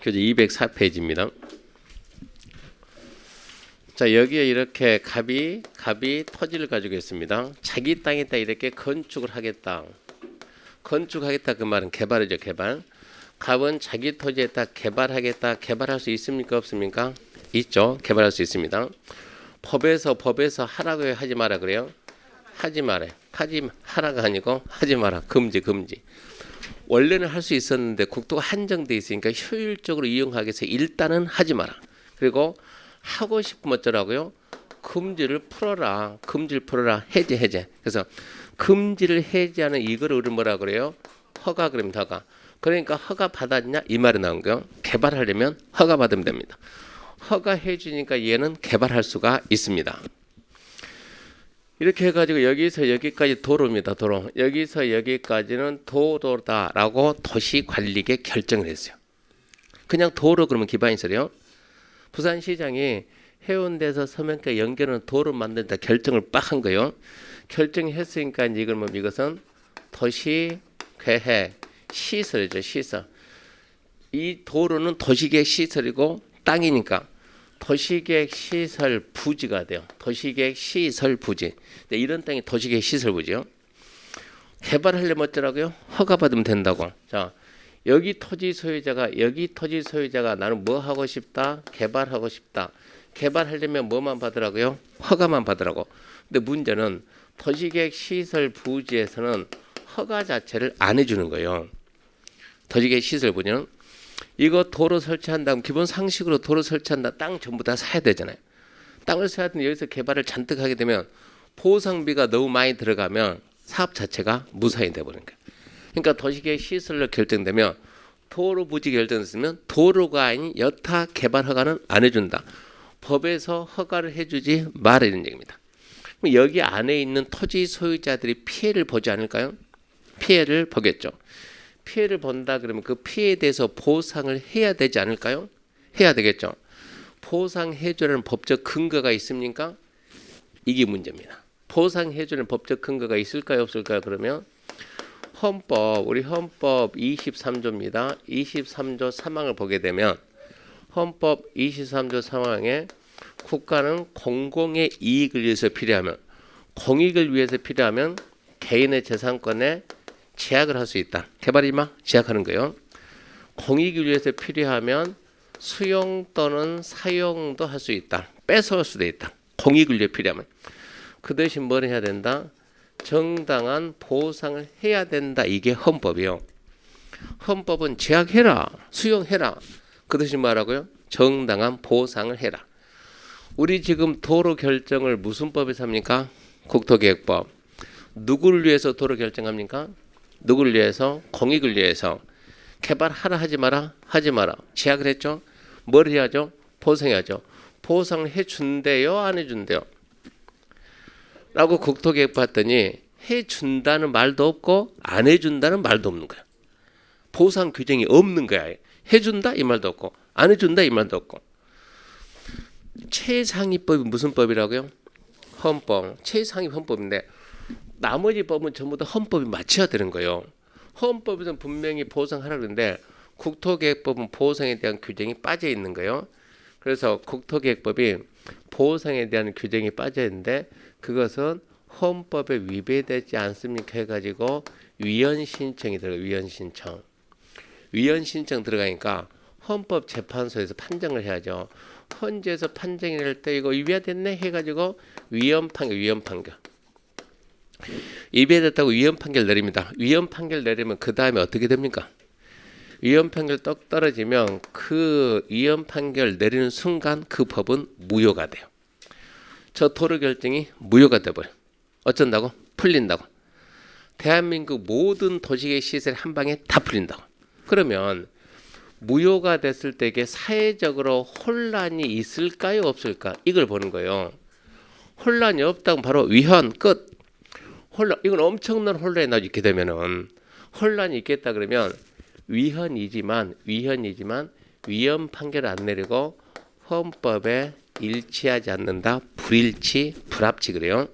교재 204페이지입니다. 자, 여기에 이렇게 갑이 토지를 가지고 있습니다. 자기 땅에다 이렇게 건축을 하겠다. 건축하겠다 그 말은 개발이죠, 개발. 갑은 자기 토지에다 개발하겠다. 개발할 수 있습니까, 없습니까? 있죠. 개발할 수 있습니다. 법에서 하라고 하지 마라 그래요. 하지 마라. 하라가 아니고 하지 마라. 금지. 원래는 할 수 있었는데 국토가 한정돼 있으니까 효율적으로 이용하기 위해서 일단은 하지 마라. 그리고 하고 싶으면 어쩌라고요? 금지를 풀어라. 해제. 그래서 금지를 해제하는 이거를 우리 뭐라 그래요? 허가 그럽니다. 허가. 그러니까 허가 받았냐? 이 말이 나온 거예요. 개발하려면 허가 받으면 됩니다. 허가해 주니까 얘는 개발할 수가 있습니다. 이렇게 해가지고 여기서 여기까지 도로입니다. 도로. 여기서 여기까지는 도로다라고 도시관리계 결정을 했어요. 그냥 도로 그러면 기반이 소리요. 부산시장이 해운대에서 서면까지 연결하는 도로 만든다 결정을 빡 한 거예요. 결정했으니까 이것은 도시계획 시설이죠. 시설. 이 도로는 도시계획 시설이고 땅이니까 도시계획 시설 부지가 돼요. 도시계획 시설 부지. 이런 땅이 도시계획 시설 부지요. 개발하려면 어쩌라고요? 허가 받으면 된다고. 자, 여기 토지 소유자가 나는 뭐 하고 싶다? 개발하고 싶다. 개발하려면 뭐만 받으라고요? 허가만 받으라고. 근데 문제는 도시계획 시설 부지에서는 허가 자체를 안 해주는 거예요. 도시계획 시설 부지는 이거 도로 설치한다면 기본 상식으로 도로 설치한다. 땅 전부 다 사야 되잖아요. 땅을 사야 되는데 여기서 개발을 잔뜩 하게 되면 보상비가 너무 많이 들어가면 사업 자체가 무산이 돼버리는 거예요. 그러니까 도시계획 시설로 결정되면 도로 부지 결정됐으면 도로가 아닌 여타 개발 허가는 안 해준다. 법에서 허가를 해주지 말아 이런 얘기입니다. 그럼 여기 안에 있는 토지 소유자들이 피해를 보지 않을까요? 피해를 보겠죠. 피해를 본다 그러면 그 피해에 대해서 보상을 해야 되지 않을까요? 해야 되겠죠. 보상해주는 법적 근거가 있습니까? 이게 문제입니다. 보상해주는 법적 근거가 있을까요? 없을까요? 그러면 우리 헌법 23조입니다. 23조 3항을 보게 되면 헌법 23조 3항에 국가는 공공의 이익을 위해서 필요하면 공익을 위해서 필요하면 개인의 재산권에 제약을 할 수 있다. 개발이마 제약하는 거예요. 공익을 위해서 필요하면 수용 또는 사용도 할 수 있다. 뺏어올 수도 있다. 공익을 위해 필요하면. 그 대신 뭘 해야 된다? 정당한 보상을 해야 된다. 이게 헌법이요. 헌법은 제약해라. 수용해라. 그 대신 뭐라고요? 정당한 보상을 해라. 우리 지금 도로 결정을 무슨 법에서 합니까? 국토계획법. 누구를 위해서 도로 결정합니까? 누구를 위해서? 공익을 위해서. 개발하라 하지 마라? 하지 마라. 제약을 했죠? 뭘 해야죠? 보상해야죠. 보상을 해준대요? 안 해준대요? 라고 국토계획 봤더니 해준다는 말도 없고 안 해준다는 말도 없는 거야. 보상 규정이 없는 거야. 해준다? 이 말도 없고 안 해준다? 이 말도 없고. 최상위법이 무슨 법이라고요? 헌법. 최상위 헌법인데 나머지 법은 전부 다 헌법이 맞춰야 되는 거예요. 헌법에서는 분명히 보상하라고 그러는데 국토계획법은 보상에 대한 규정이 빠져 있는 거예요. 그래서 국토계획법이 보상에 대한 규정이 빠져 있는데 그것은 헌법에 위배되지 않습니까 해가지고 위헌 신청이 들어가요. 위헌 신청 들어가니까 헌법재판소에서 판정을 해야죠. 헌재에서 판정이 될 때 이거 위배됐네 해가지고 위헌 판결. 위배됐다고 위헌 판결 내립니다. 위헌 판결 내리면 그 다음에 어떻게 됩니까? 위헌 판결 떡 떨어지면 그 위헌 판결 내리는 순간 그 법은 무효가 돼요. 저 도로 결정이 무효가 돼버려. 어쩐다고? 풀린다고. 대한민국 모든 도시계획 시설이 한 방에 다 풀린다고. 그러면 무효가 됐을 때 이게 사회적으로 혼란이 있을까요? 없을까? 이걸 보는 거예요. 혼란이 없다면 바로 위헌 끝. 이건 엄청난 혼란이 나죠. 이렇게 되면은 혼란이 있겠다 그러면 위헌이지만 위헌 판결을 안 내리고 헌법에 일치하지 않는다. 불합치 그래요.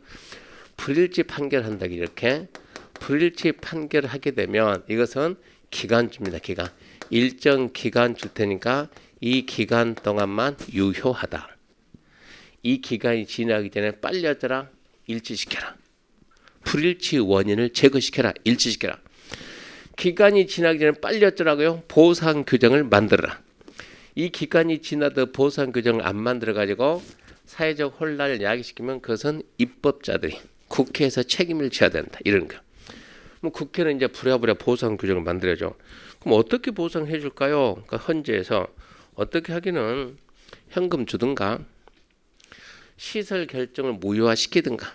불일치 판결한다. 이렇게 불일치 판결을 하게 되면 이것은 기간주입니다. 기간. 일정 기간 줄 테니까 이 기간 동안만 유효하다. 이 기간이 지나기 전에 빨리 하더라. 일치시켜라. 불일치 원인을 제거시켜라. 일치시켜라. 기간이 지나기 전에 빨리 어쩌라고요? 보상 규정을 만들어라. 이 기간이 지나도 보상 규정을 안 만들어 가지고 사회적 혼란을 야기시키면 그것은 입법자들이 국회에서 책임을 져야 된다. 이런 거. 뭐 국회는 이제 부랴부랴 보상 규정을 만들어줘. 그럼 어떻게 보상해 줄까요? 그러니까 헌재에서 어떻게 하기는 현금 주든가 시설 결정을 무효화시키든가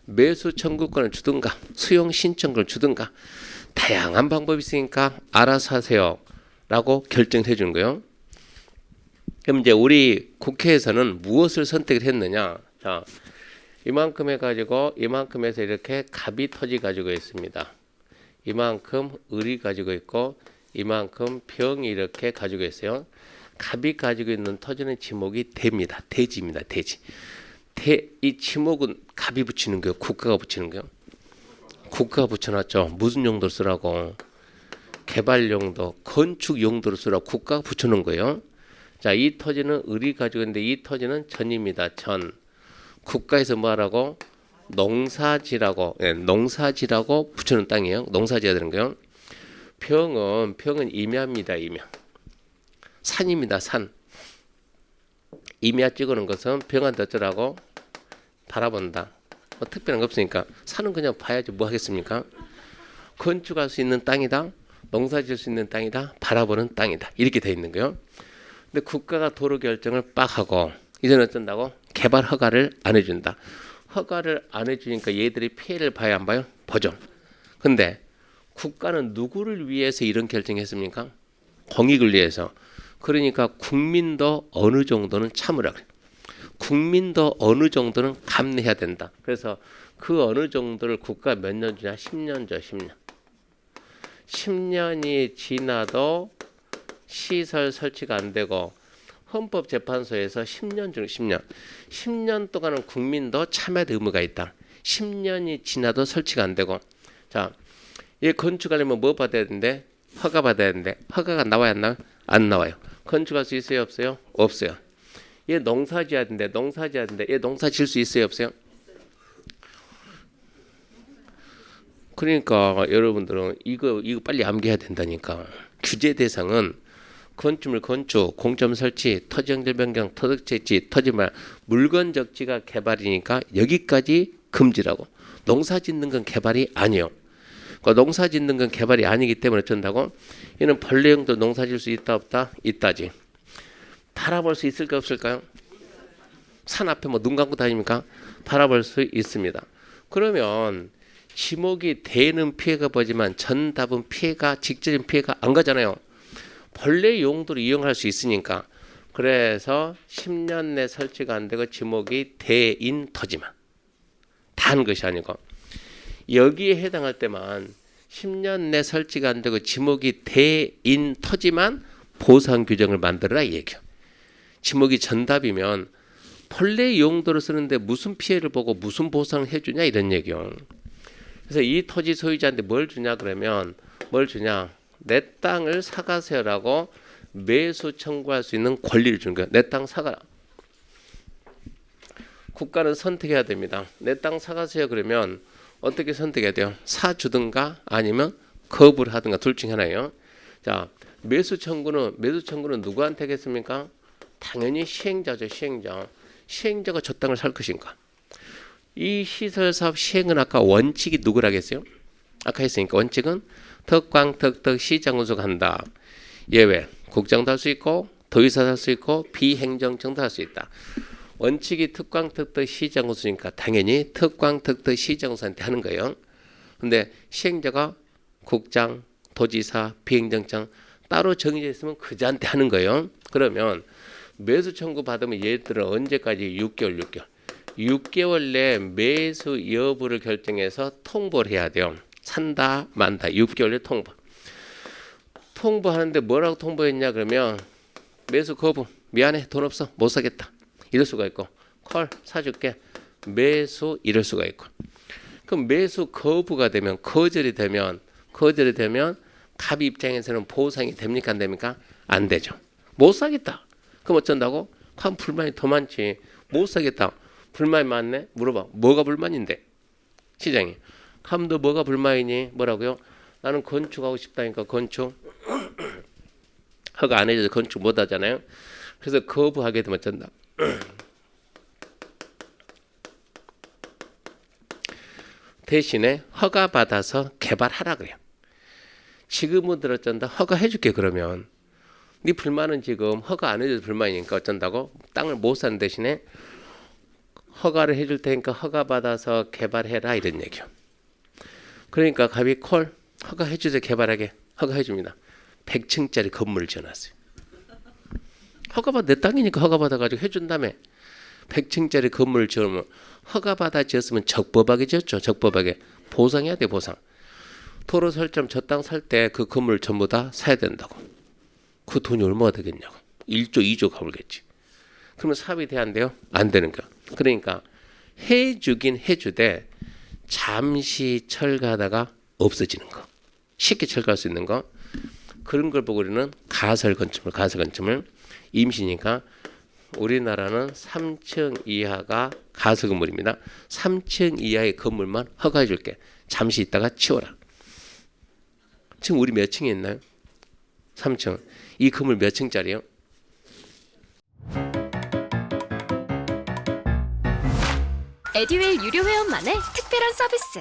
매수 청구권을 주든가 수용 신청권을 주든가 다양한 방법이 있으니까 알아서 하세요 라고 결정해 주는 거예요. 그럼 이제 우리 국회에서는 무엇을 선택을 했느냐. 자, 이만큼 해가지고 이만큼에서 이렇게 갑이 터지 가지고 있습니다. 이만큼 을이 가지고 있고 이만큼 병이 이렇게 가지고 있어요. 갑이 가지고 있는 토지는 지목이 대입니다. 대지입니다. 대지. 이 지목은 갑이 붙이는 거예요. 국가가 붙이는 거예요. 국가가 붙여놨죠. 무슨 용도로 쓰라고? 개발 용도, 건축 용도로 쓰라고 국가가 붙여놓은 거예요. 자, 이 토지는 을이 가지고 있는데 이 토지는 전입니다. 전. 국가에서 뭐하라고? 농사지라고, 농사지라고 붙여놓은 땅이에요. 농사지어야 되는 거예요. 병은 임야입니다. 임야. 산입니다. 산. 임야 찍어놓은 것은 병한테 어쩌라고? 바라본다. 뭐 특별한 거 없으니까 산은 그냥 봐야지 뭐 하겠습니까? 건축할 수 있는 땅이다. 농사 지을 수 있는 땅이다. 바라보는 땅이다. 이렇게 돼 있는 거예요. 근데 국가가 도로 결정을 빡 하고 이제는 어쩐다고? 개발 허가를 안 해준다. 허가를 안 해주니까 얘들이 피해를 봐야 안 봐요? 보죠. 근데 국가는 누구를 위해서 이런 결정했습니까? 공익을 위해서. 그러니까 국민도 어느 정도는 참으라 그래요. 국민도 어느 정도는 감내해야 된다. 그래서 그 어느 정도를 국가 몇 년 주냐? 10년 줘. 10년. 10년이 지나도 시설 설치가 안 되고 헌법재판소에서 10년 중 10년. 10년 동안은 국민도 참여할 의무가 있다. 10년이 지나도 설치가 안 되고. 자, 얘 건축하려면 뭐 받아야 되는데? 허가 받아야 되는데 허가가 나와야 안 나와요? 안 나와요. 건축할 수 있어요? 없어요? 없어요. 얘 농사 지어야 되는데 얘 농사 지을 수 있어요? 없어요? 그러니까 여러분들은 이거 빨리 암기해야 된다니까. 규제 대상은 건축물 건축, 공점 설치, 토지 연결 변경, 토득 채취, 토지말, 물건 적지가 개발이니까 여기까지 금지라고. 농사 짓는 건 개발이 아니에요. 그러니까 농사 짓는 건 개발이 아니기 때문에 어쩐다고? 얘는 벌레형도 농사 지을 수 있다 없다? 있다지. 바라볼 수 있을까 없을까요? 산 앞에 뭐 눈 감고 다닙니까? 바라볼 수 있습니다. 그러면 지목이 대는 피해가 보지만 전답은 피해가 직접적인 피해가 안 가잖아요. 벌레 용도로 이용할 수 있으니까. 그래서 10년 내 설치가 안 되고 지목이 대인 토지만 다 한 것이 아니고 여기에 해당할 때만 10년 내 설치가 안 되고 지목이 대인 토지만 보상 규정을 만들어라 이 얘기예요. 지목이 전답이면 벌레 용도로 쓰는데 무슨 피해를 보고 무슨 보상을 해주냐 이런 얘기예요. 그래서 이 토지 소유자한테 뭘 주냐 그러면 뭘 주냐? 내 땅을 사가세요라고 매수 청구할 수 있는 권리를 주는 거예요. 내 땅 사가라. 국가는 선택해야 됩니다. 내 땅 사가세요 그러면 어떻게 선택해야 돼요? 사주든가 아니면 거부를 하든가 둘 중에 하나예요. 자, 매수 청구는 누구한테 하겠습니까? 당연히 시행자죠. 시행자가 저 땅을 살 것인가? 이 시설사업 시행은 아까 원칙이 누구라겠어요? 아까 했으니까 원칙은 특광특특 시장운수가 한다. 예외 국장도 할 수 있고 도의사도 할 수 있고 비행정청도 할 수 있다. 원칙이 특광특특 시장운수니까 당연히 특광특특 시장운수한테 하는 거예요. 근데 시행자가 국장, 도지사, 비행정청 따로 정해져 있으면 그자한테 하는 거예요. 그러면 매수 청구 받으면 얘들은 언제까지? 6개월 내에 매수 여부를 결정해서 통보를 해야 돼요. 산다 만다 6개월 내에 통보하는데 뭐라고 통보했냐 그러면 매수 거부, 미안해 돈 없어 못 사겠다 이럴 수가 있고, 콜 사줄게 매수 이럴 수가 있고. 그럼 매수 거부가 되면 거절이 되면 갑 입장에서는 보상이 됩니까 안 됩니까? 안 되죠. 못 사겠다. 그럼 어쩐다고? 그럼 불만이 더 많지. 못 사겠다. 불만이 많네? 물어봐. 뭐가 불만인데? 시장이. 그럼 너 뭐가 불만이니? 뭐라고요? 나는 건축하고 싶다니까 건축. 허가 안 해줘서 건축 못 하잖아요. 그래서 거부하게 되면 어쩐다. 대신에 허가 받아서 개발하라 그래요. 지금은 어쩐다. 허가 해줄게 그러면. 네 불만은 지금 허가 안 해줘서 불만이니까 어쩐다고? 땅을 못 사는 대신에 허가를 해줄 테니까 허가 받아서 개발해라 이런 얘기요. 그러니까 갑이 콜 허가 해주세요 개발하게 허가 해줍니다. 100층짜리 건물을 지어놨어요. 허가 받아 내 땅이니까 허가 받아가지고 해준다며. 100층짜리 건물을 지으면 허가 받아 지었으면 적법하게 지었죠. 적법하게 보상해야 돼 보상. 도로 설정 저 땅 살 때 그 건물 전부 다 사야 된다고. 그 돈이 얼마가 되겠냐고. 1조 2조 가불겠지. 그러면 사업이 돼 안 돼요? 안 되는 거야. 그러니까 해주긴 해주되 잠시 철거하다가 없어지는 거. 쉽게 철거할 수 있는 거. 그런 걸 보고 우리는 가설 건축물 임시니까 우리나라는 3층 이하가 가설 건물입니다. 3층 이하의 건물만 허가해 줄게. 잠시 있다가 치워라. 지금 우리 몇 층에 있나요? 3층. 이 건물 몇 층짜리요? 에듀윌 유료 회원만의 특별한 서비스.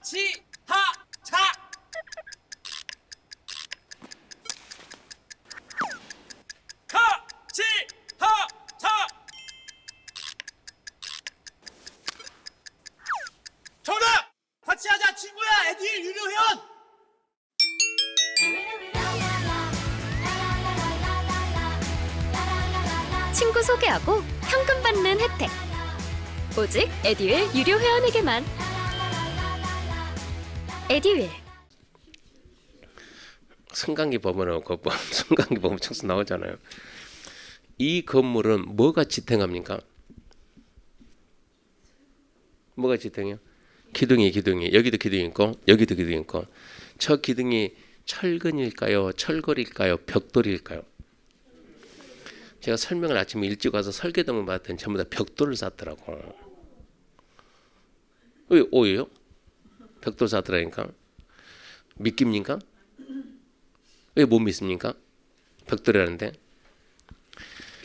하치하차 하치하차 정답! 같이 하자 친구야 에듀윌 유료 회원 친구 소개하고 현금 받는 혜택. 오직 에듀윌 유료 회원에게만. 에듀윌. 승강기 보면 승강기 보면 청소 나오잖아요. 이 건물은 뭐가 지탱합니까? 뭐가 지탱해요? 기둥이 여기도 기둥이 있고 여기도 기둥이 있고 저 기둥이 철근일까요? 철골일까요? 벽돌일까요? 제가 설명을 아침에 일찍 와서 설계도만 봤더니 전부 다 벽돌을 쌌더라고. 왜 오예요? 벽돌 쌌더라니까. 믿깁니까? 왜 못 믿습니까? 벽돌이라는데.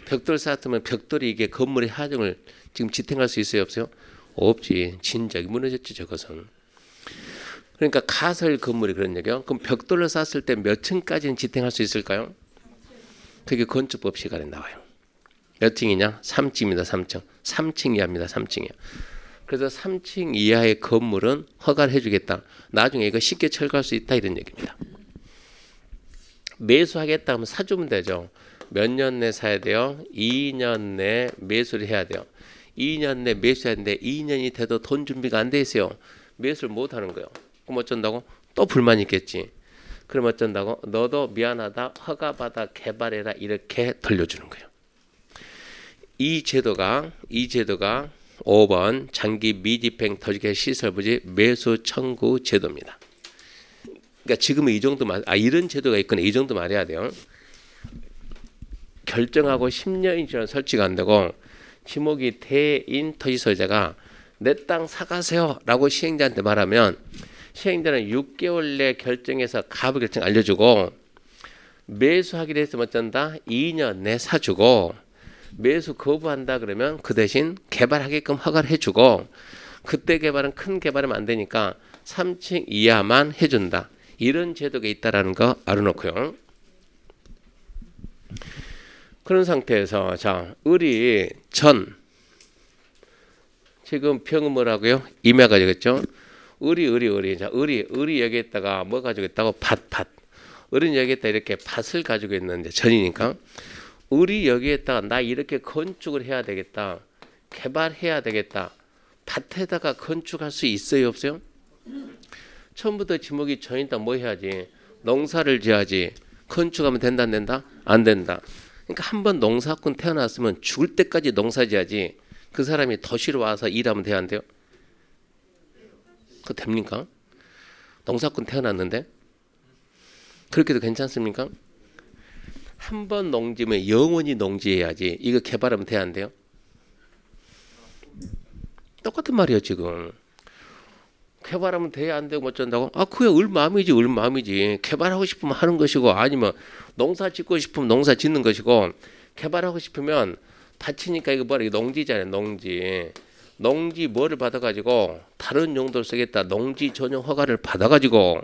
벽돌 쌓았으면 벽돌이 이게 건물의 하중을 지금 지탱할 수 있어요 없어요? 없지. 진작에 무너졌지 저것은. 그러니까 가설 건물이 그런 얘기요. 그럼 벽돌을 쌓았을 때 몇 층까지는 지탱할 수 있을까요? 그게 건축법 시간에 나와요. 몇 층이냐? 3층입니다. 3층. 3층 이하입니다. 3층 이하. 그래서 3층 이하의 건물은 허가를 해주겠다. 나중에 이거 쉽게 철거할 수 있다 이런 얘기입니다. 매수하겠다 하면 사주면 되죠. 몇 년 내 사야 돼요? 2년 내 매수를 해야 돼요. 2년 내 매수해야 되는데 2년이 돼도 돈 준비가 안 돼 있어요. 매수를 못 하는 거예요. 그럼 어쩐다고? 또 불만이 있겠지. 그럼 어쩐다고? 너도 미안하다. 허가받아 개발해라. 이렇게 돌려주는 거예요. 이 제도가 5번 장기 미집행 터지게 시설 부지 매수 청구 제도입니다. 그러니까 지금은 이 정도 이런 제도가 있거나 이 정도 말해야 돼요. 결정하고 10년이 지나 설치가 안 되고 지목이 대인 토지 소유자가 내 땅 사가세요라고 시행자한테 말하면 시행자는 6개월 내 결정해서 가부 결정 알려주고 매수하기로 했으면 어쩐다? 2년 내 사주고 매수 거부한다 그러면 그 대신 개발하게끔 허가를 해주고 그때 개발은 큰 개발하면 안 되니까 3층 이하만 해준다. 이런 제도가 있다라는 거 알아놓고요. 그런 상태에서 자 을이 전 지금 병은 뭐라고요? 임야 가지고 있죠. 을이 자 을이 여기에다가 뭐 가지고 있다고 밭 을은 여기에다 이렇게 밭을 가지고 있는데 전이니까 을이 여기에다가 나 이렇게 건축을 해야 되겠다 개발해야 되겠다 밭에다가 건축할 수 있어요 없어요? 처음부터 지목이 전이다 뭐 해야지 농사를 지어야지 건축하면 된다 안 된다? 안 된다. 그러니까 한번 농사꾼 태어났으면 죽을 때까지 농사 지어야지 그 사람이 도시로 와서 일하면 돼야 안 돼요? 그거 됩니까? 농사꾼 태어났는데 그렇게도 괜찮습니까? 한 번 농지면 영원히 농지해야지. 이거 개발하면 돼 안 돼요? 똑같은 말이에요 지금. 개발하면 돼야 안 되고 뭐 어쩐다고? 아 그게 얼마음이지 얼마음이지. 개발하고 싶으면 하는 것이고 아니면 농사 짓고 싶으면 농사 짓는 것이고 개발하고 싶으면 다치니까 이거 뭐라 이거 농지잖아요 농지. 농지 뭐를 받아가지고 다른 용도로 쓰겠다. 농지 전용 허가를 받아가지고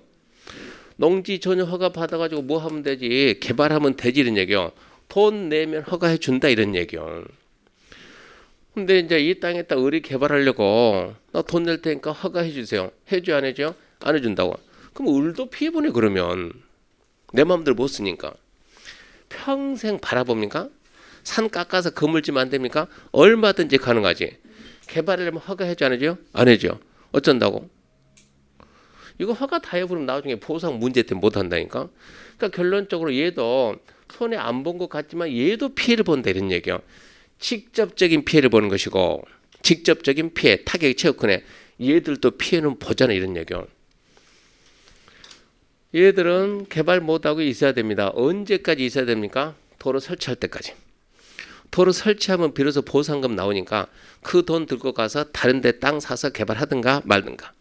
농지 전용 허가 받아가지고 뭐 하면 되지? 개발하면 되지 이런 얘기요. 돈 내면 허가해 준다 이런 얘기요. 근데 이제 이 땅에다 의리 개발하려고 나 돈 낼 테니까 허가해 주세요. 해줘 안 해줘? 안 해준다고. 그럼 을도 피해보내 그러면 내 마음대로 못 쓰니까. 평생 바라봅니까? 산 깎아서 건물지면 안 됩니까? 얼마든지 가능하지. 개발하려면 허가해줘 안 해줘? 안 해줘. 어쩐다고? 이거 허가 다 해버리면 나중에 보상 문제 때문에 못 한다니까. 그러니까 결론적으로 얘도 손해 안 본 것 같지만 얘도 피해를 본다 이런 얘기요. 직접적인 피해를 보는 것이고 직접적인 피해, 타격이 최고 크네. 얘들도 피해는 보잖아 이런 얘기요. 얘들은 개발 못하고 있어야 됩니다. 언제까지 있어야 됩니까? 도로 설치할 때까지. 도로 설치하면 비로소 보상금 나오니까 그 돈 들고 가서 다른 데 땅 사서 개발하든가 말든가.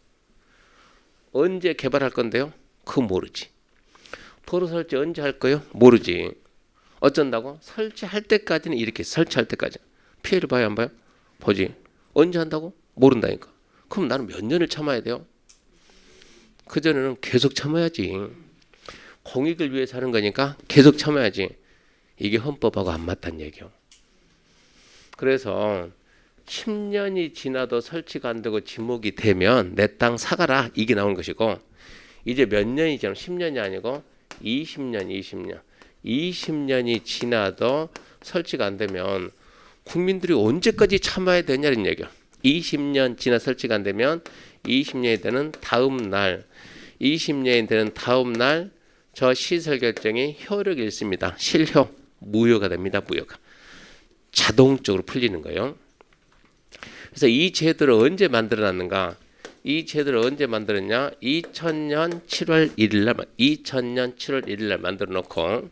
언제 개발할 건데요? 그거 모르지. 도로 설치 언제 할 거요? 모르지. 어쩐다고? 설치할 때까지는 이렇게 설치할 때까지. 피해를 봐야 안 봐요? 보지. 언제 한다고? 모른다니까. 그럼 나는 몇 년을 참아야 돼요? 그전에는 계속 참아야지. 공익을 위해서 하는 거니까 계속 참아야지. 이게 헌법하고 안 맞다는 얘기요. 그래서 10년이 지나도 설치가 안 되고 지목이 되면 내 땅 사가라 이게 나오는 것이고 이제 몇 년이 지나면 10년이 아니고 20년 20년이 지나도 설치가 안 되면 국민들이 언제까지 참아야 되냐는 얘기야. 20년 지나 설치가 안 되면 20년이 되는 다음 날 20년이 되는 다음 날 저 시설 결정이 효력이 있습니다. 실효 무효가 됩니다. 무효가 자동적으로 풀리는 거예요. 그래서 이 제도를 언제 만들어놨는가? 이 제도를 언제 만들었냐? 2000년 7월 1일 날 2000년 7월 1일 날 만들어 놓고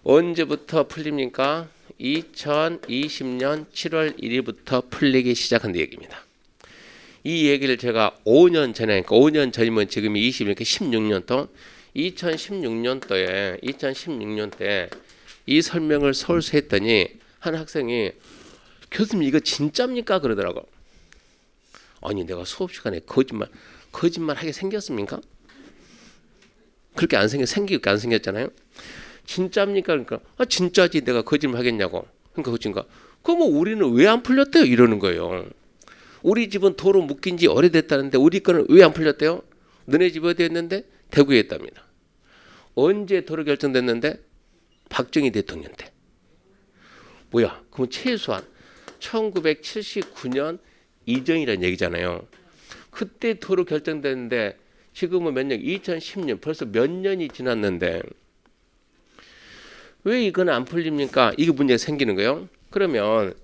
언제부터 풀립니까? 2020년 7월 1일부터 풀리기 시작한 얘기입니다. 이 얘기를 제가 5년 전에 하니까 5년 전이면 지금이 20이니까 16년 동 2016년도에 이 설명을 서울서 했더니 한 학생이 교수님 이거 진짜입니까? 그러더라고. 아니 내가 수업 시간에 거짓말 하게 생겼습니까? 그렇게 안 생기게 안 생겼잖아요. 진짜입니까? 그러니까 아 진짜지 내가 거짓말 하겠냐고. 그러니까 거짓말. 그럼 우리는 왜 안 풀렸대요? 이러는 거예요. 우리 집은 도로 묶인 지 오래됐다는데 우리 거는 왜 안 풀렸대요? 너네 집 어디 했는데? 대구에 했답니다. 언제 도로 결정됐는데? 박정희 대통령 때. 뭐야? 그럼 최소한 1979년 이전이라는 얘기잖아요. 그때 도로 결정됐는데 지금은 몇 년? 2010년 벌써 몇 년이 지났는데 왜 이건 안 풀립니까? 이게 문제가 생기는 거예요. 그러면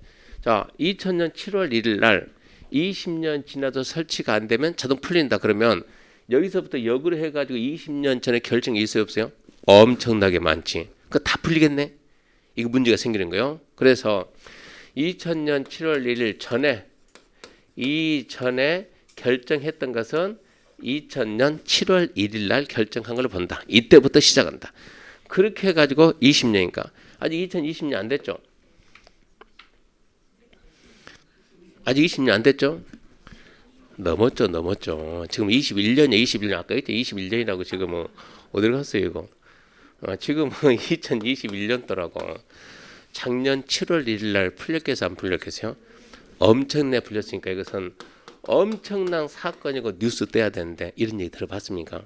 자 2000년 7월 1일 날 20년 지나도 설치가 안 되면 자동 풀린다. 그러면 여기서부터 역으로 해가지고 20년 전에 결정이 있어요 없어요? 엄청나게 많지. 그거 다 풀리겠네. 이거 문제가 생기는 거예요. 그래서 2000년 7월 1일 전에 이전에 결정했던 것은 2000년 7월 1일 날 결정한 걸로 본다. 이때부터 시작한다. 그렇게 해가지고 20년이니까 아직 2020년 안 됐죠? 아직 20년 안 됐죠? 넘었죠. 지금 21년이에요. 21년 아까 했죠? 21년이라고 지금은 어디로 갔어요 이거? 지금은 2021년도라고. 작년 7월 1일 날 풀렸겠어요? 안 풀렸겠어요? 엄청나게 풀렸으니까 이것은 엄청난 사건이고 뉴스 떼야 되는데 이런 얘기 들어봤습니까?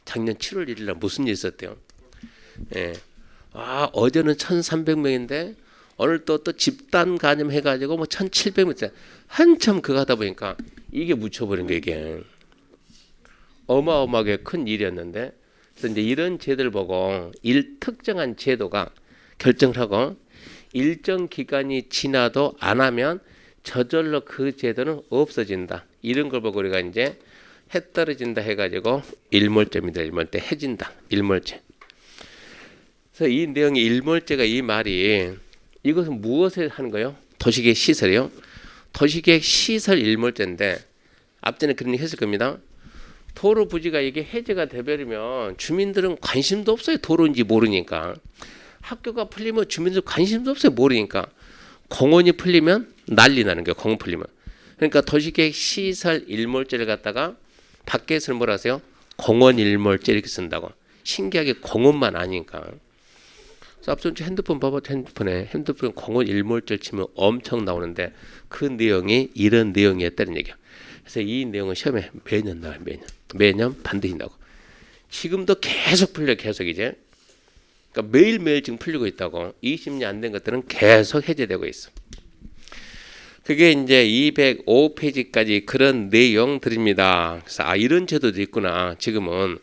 작년 7월 1일 날 무슨 일이 있었대요? 예. 아 어제는 1,300명인데 오늘 또 집단 간염 해가지고 뭐 1,700명 한참 그거 하다 보니까 이게 묻혀버린 거 이게 어마어마하게 큰 일이었는데 그래서 이제 이런 제도를 보고 특정한 제도가 결정을 하고 일정 기간이 지나도 안 하면 저절로 그 제도는 없어진다. 이런 걸 보고 우리가 이제 해 떨어진다 해가지고 일몰제입니다. 일몰제 해진다. 일몰제. 그래서 이 내용이 일몰제가 이 말이 이것은 무엇을 하는 거예요? 도시계획 시설이요. 도시계획 시설 일몰제인데 앞전에 그런 얘기 했을 겁니다. 도로 부지가 이게 해제가 돼버리면 주민들은 관심도 없어요. 도로인지 모르니까. 학교가 풀리면 주민들 관심도 없어요. 모르니까. 공원이 풀리면 난리 나는 거예요. 공원 풀리면. 그러니까 도시계획 시설 일몰제를 갖다가 밖에서는 뭐라 하세요? 공원 일몰제 이렇게 쓴다고. 신기하게 공원만 아니니까. 그래서 앞선 핸드폰 봐봐. 핸드폰에 공원 일몰제를 치면 엄청 나오는데 그 내용이 이런 내용이었다는 얘기야. 그래서 이 내용은 시험에 매년 나와요. 매년 반드시 나오고. 지금도 계속 풀려. 계속 이제. 그러니까 매일매일 지금 풀리고 있다고. 20년 안 된 것들은 계속 해제되고 있어. 그게 이제 205페이지까지 그런 내용들입니다. 그래서 이런 제도도 있구나. 지금은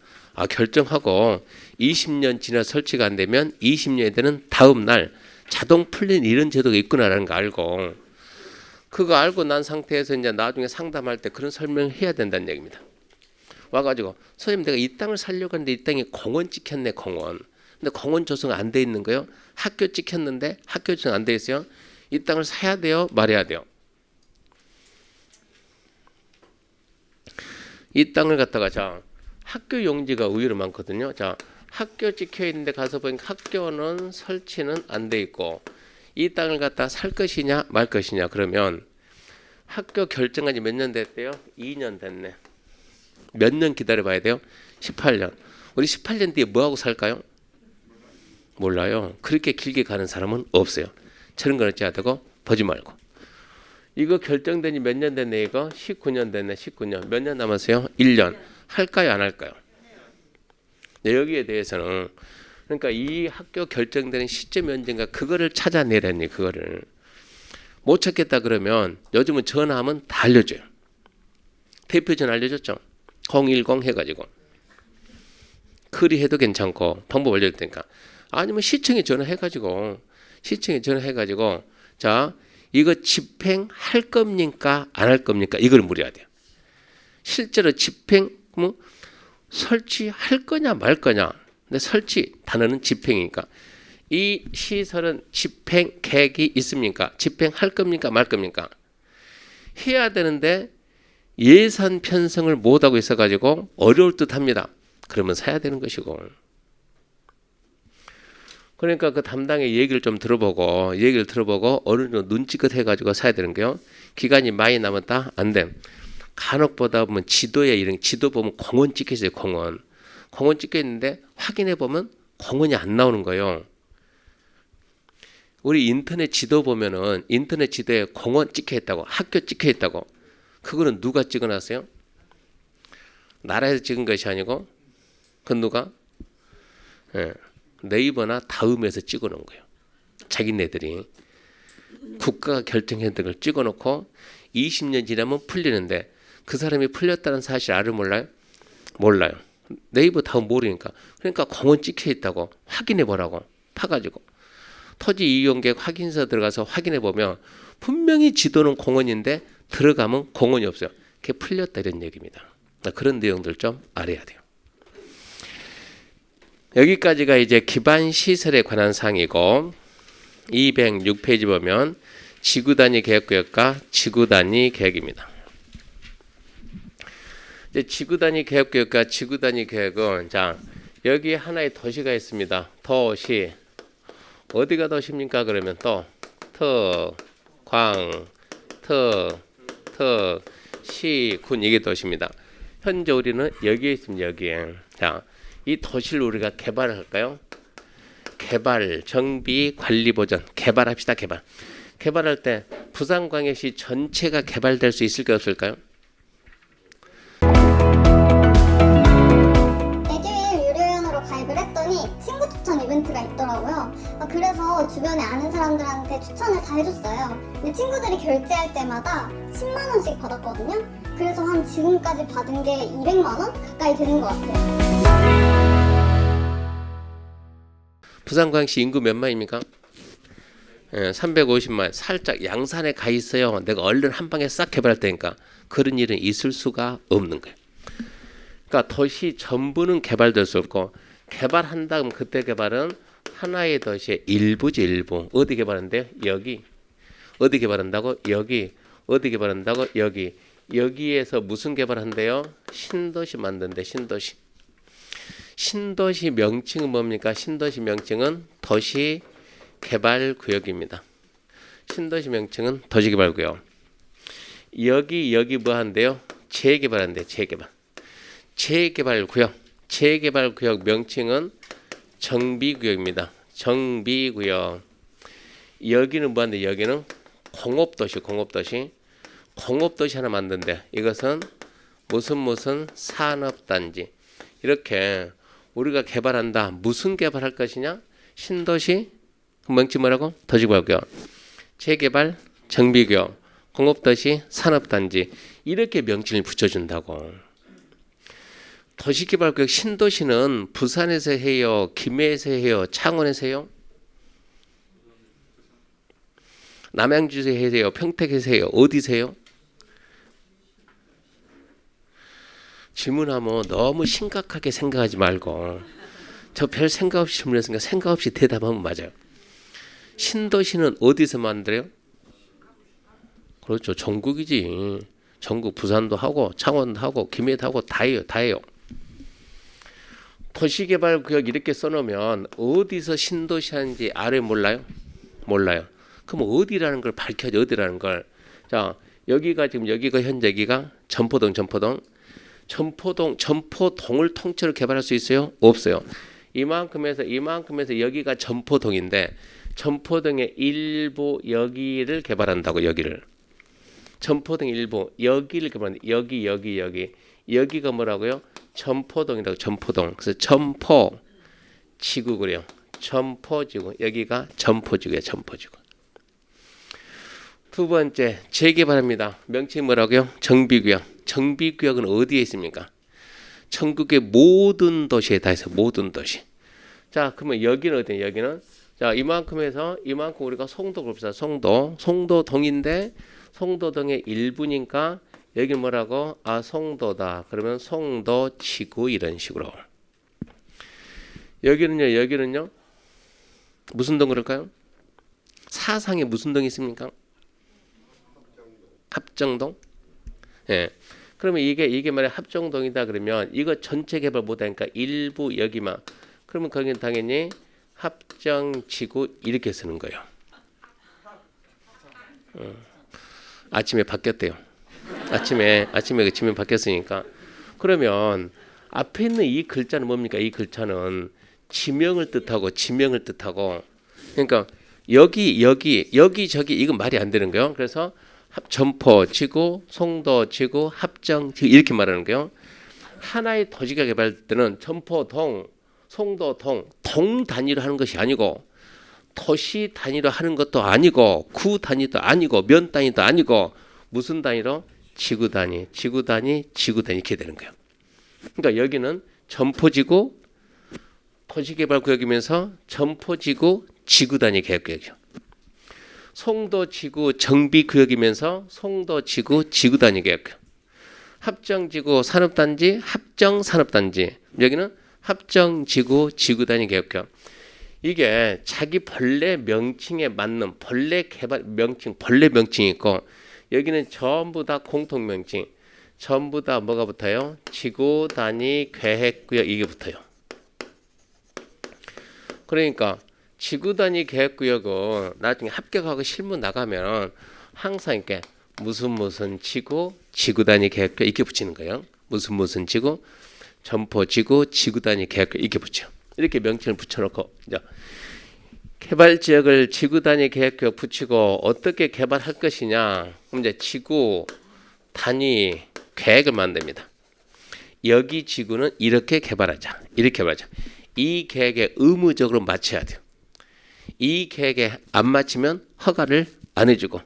결정하고 20년 지나 설치가 안 되면 20년이 되는 다음 날 자동 풀린 이런 제도가 있구나라는 거 알고 그거 알고 난 상태에서 이제 나중에 상담할 때 그런 설명을 해야 된다는 얘기입니다. 와가지고 선생님 내가 이 땅을 살려고 하는데 이 땅에 공원 찍혔네 공원. 근데 공원 조성 안 돼 있는 거요. 학교 찍혔는데 학교 조성 안 돼 있어요. 이 땅을 사야 돼요? 말해야 돼요? 이 땅을 갖다가 자 학교 용지가 의외로 많거든요. 자 학교 찍혀 있는데 가서 보니까 학교는 설치는 안 돼 있고 이 땅을 갖다 살 것이냐 말 것이냐 그러면 학교 결정한 지 몇 년 됐대요? 2년 됐네. 몇 년 기다려 봐야 돼요? 18년. 우리 18년 뒤에 뭐하고 살까요? 몰라요. 그렇게 길게 가는 사람은 없어요. 저런 걸 어찌해야 되고 보지 말고. 이거 결정된 지 몇 년 됐네 이거? 19년 됐네. 19년. 몇 년 남았어요? 1년. 할까요 안 할까요? 네, 여기에 대해서는 그러니까 이 학교 결정되는 시점이 언젠가 그거를 찾아내라니 그거를. 못 찾겠다 그러면 요즘은 전화하면 다 알려줘요. 대표 전화 알려줬죠? 010 해가지고. 클리해도 괜찮고 방법 알려줄 테니까. 아니면 시청에 전화해가지고 자 이거 집행할 겁니까 안 할 겁니까 이걸 물어야 돼요. 실제로 집행 뭐 설치할 거냐 말 거냐. 근데 설치 단어는 집행이니까 이 시설은 집행 계획이 있습니까? 집행할 겁니까 말 겁니까? 해야 되는데 예산 편성을 못하고 있어가지고 어려울 듯합니다. 그러면 사야 되는 것이고. 그러니까 그 담당의 얘기를 좀 들어보고 어느 정도 눈치껏 해가지고 사야 되는 거요. 기간이 많이 남았다 안 돼. 간혹 보다 보면 지도에 이런 지도 보면 공원 찍혀 있어요. 공원 찍혀 있는데 확인해 보면 공원이 안 나오는 거예요. 우리 인터넷 지도 보면은 인터넷 지도에 공원 찍혀 있다고 학교 찍혀 있다고. 그거는 누가 찍어놨어요? 나라에서 찍은 것이 아니고 그건 누가? 네이버나 다음에서 찍어놓은 거예요. 자기네들이 국가가 결정했던 걸 찍어놓고 20년 지나면 풀리는데 그 사람이 풀렸다는 사실 알을 몰라요? 몰라요. 네이버 다음 모르니까. 그러니까 공원 찍혀 있다고 확인해 보라고 파가지고 토지 이용계획 확인서 들어가서 확인해 보면 분명히 지도는 공원인데 들어가면 공원이 없어요. 그게 풀렸다 이런 얘기입니다. 그런 내용들 좀 알아야 돼요. 여기까지가 이제 기반 시설에 관한 사항이고 206페이지 보면 지구단위 계획구역과 지구단위 계획입니다. 이제 지구단위 계획구역과 지구단위 계획은 자 여기 하나의 도시가 있습니다. 도시 어디가 도시입니까? 그러면 또 시, 군 이게 도시입니다. 현재 우리는 여기에 있습니다. 여기에 자. 이 도시를 우리가 개발을 할까요? 개발, 정비, 관리, 보전. 개발합시다. 개발할 때 부산광역시 전체가 개발될 수 있을까요? 없을까요? 에듀윌 유료회원으로 가입을 했더니 친구 추천 이벤트가 있더라고요. 그래서 주변에 아는 사람들한테 추천을 다 해줬어요. 근데 친구들이 결제할 때마다 10만 원씩 받았거든요. 그래서 한 지금까지 받은 게 200만 원 가까이 되는 것 같아요. 부산광역시 인구 몇 만입니까? 350만 살짝 양산에 가 있어요. 내가 얼른 한 방에 싹 개발할 테니까 그런 일은 있을 수가 없는 거예요. 그러니까 도시 전부는 개발될 수 없고 개발한다 그러면 그때 개발은 하나의 도시의 일부지 일부. 어디 개발한대요? 여기. 어디 개발한다고? 여기. 어디 개발한다고? 여기. 여기에서 무슨 개발한대요? 신도시 만든대. 신도시. 신도시 명칭은 뭡니까? 신도시 명칭은 도시 개발구역입니다. 신도시 명칭은 도시개발구역. 여기 뭐 한대요? 재개발한대요. 재개발. 재개발구역. 재개발구역 명칭은 정비구역입니다. 정비구역. 여기는 뭐 한대? 여기는 공업도시. 공업도시. 공업도시 하나 만든대. 이것은 무슨 산업단지. 이렇게 우리가 개발한다. 무슨 개발할 것이냐? 신도시 명칭 뭐라고? 도시개발구역. 재개발 정비구역. 공업도시 산업단지. 이렇게 명칭을 붙여준다고. 도시개발구역 신도시는 부산에서 해요? 김해에서 해요? 창원에서 해요? 남양주에서 해요? 평택에서 해요? 어디서 해요? 질문하면 너무 심각하게 생각하지 말고 저 별 생각 없이 질문했으니까 생각 없이 대답하면 맞아요. 신도시는 어디서 만들어요? 그렇죠. 전국이지. 전국 부산도 하고 창원도 하고 김해도 하고 다 해요. 다 해요. 도시개발구역 이렇게 써놓으면 어디서 신도시 하는지 아래 몰라요? 몰라요. 그럼 어디라는 걸 밝혀야지. 어디라는 걸. 자, 여기가 지금 여기가 현재 여기가 전포동. 전포동을 통째로 개발할 수 있어요? 없어요. 이만큼에서 여기가 전포동인데 전포동의 일부 여기를 개발한다고. 여기를. 전포동 일부 여기를 개발한다. 여기가 뭐라고요? 전포동이라고. 전포동. 그래서 전포 지구 그래요. 전포지구. 여기가 전포지구예요. 전포지구. 두 번째 재개발합니다. 명칭이 뭐라고요? 정비구역. 정비구역은 어디에 있습니까? 전국의 모든 도시에 다 있어요. 모든 도시. 자, 그러면 여기는 어디냐? 여기는 자 이만큼에서 이만큼 우리가 송도를 봅시다. 송도동인데 송도동의 일부니까 여기 뭐라고? 아, 송도다. 그러면 송도지구 이런 식으로. 여기는요. 무슨 동 그럴까요? 사상에 무슨 동이 있습니까? 합정동. 예. 그러면 이게 만약 합정동이다 그러면 이거 전체 개발 못하니까 일부 여기만. 그러면 거기는 당연히 합정지구 이렇게 쓰는 거예요. 아침에 바뀌었대요. 아침에 그 지면 바뀌었으니까. 그러면 앞에 있는 이 글자는 뭡니까? 이 글자는 지명을 뜻하고 그러니까 여기 저기 이건 말이 안 되는 거예요. 그래서 전포지구, 송도지구, 합정지구 이렇게 말하는 거예요. 하나의 도시가 개발될 때는 전포동, 송도동 동 단위로 하는 것이 아니고 도시 단위로 하는 것도 아니고 구 단위도 아니고 면 단위도 아니고 무슨 단위로? 지구 단위 이렇게 되는 거예요. 그러니까 여기는 전포지구 도시개발구역이면서 전포지구 지구 단위 계획구역이죠. 송도지구 정비구역이면서 송도지구 지구 단위 계획구역. 합정지구 산업단지 합정산업단지. 여기는 합정지구 지구 단위 계획구역. 이게 자기 벌레 명칭에 맞는 벌레 개발 명칭, 벌레 명칭이 있고 여기는 전부 다 공통 명칭. 전부 다 뭐가 붙어요? 지구 단위 계획구역 이게 붙어요. 그러니까 지구 단위 계획구역은 나중에 합격하고 실무 나가면 항상 이렇게 무슨 지구 단위 계획구역 이렇게 붙이는 거예요. 무슨 지구, 전포지구, 지구 단위 계획구역 이렇게 붙여. 이렇게 명칭을 붙여놓고 이제 개발 지역을 지구 단위 계획구역 붙이고 어떻게 개발할 것이냐. 그럼 이제 지구 단위 계획을 만듭니다. 여기 지구는 이렇게 개발하자. 이 계획에 의무적으로 맞춰야 돼요. 이 계획에 안 맞추면 허가를 안 해주고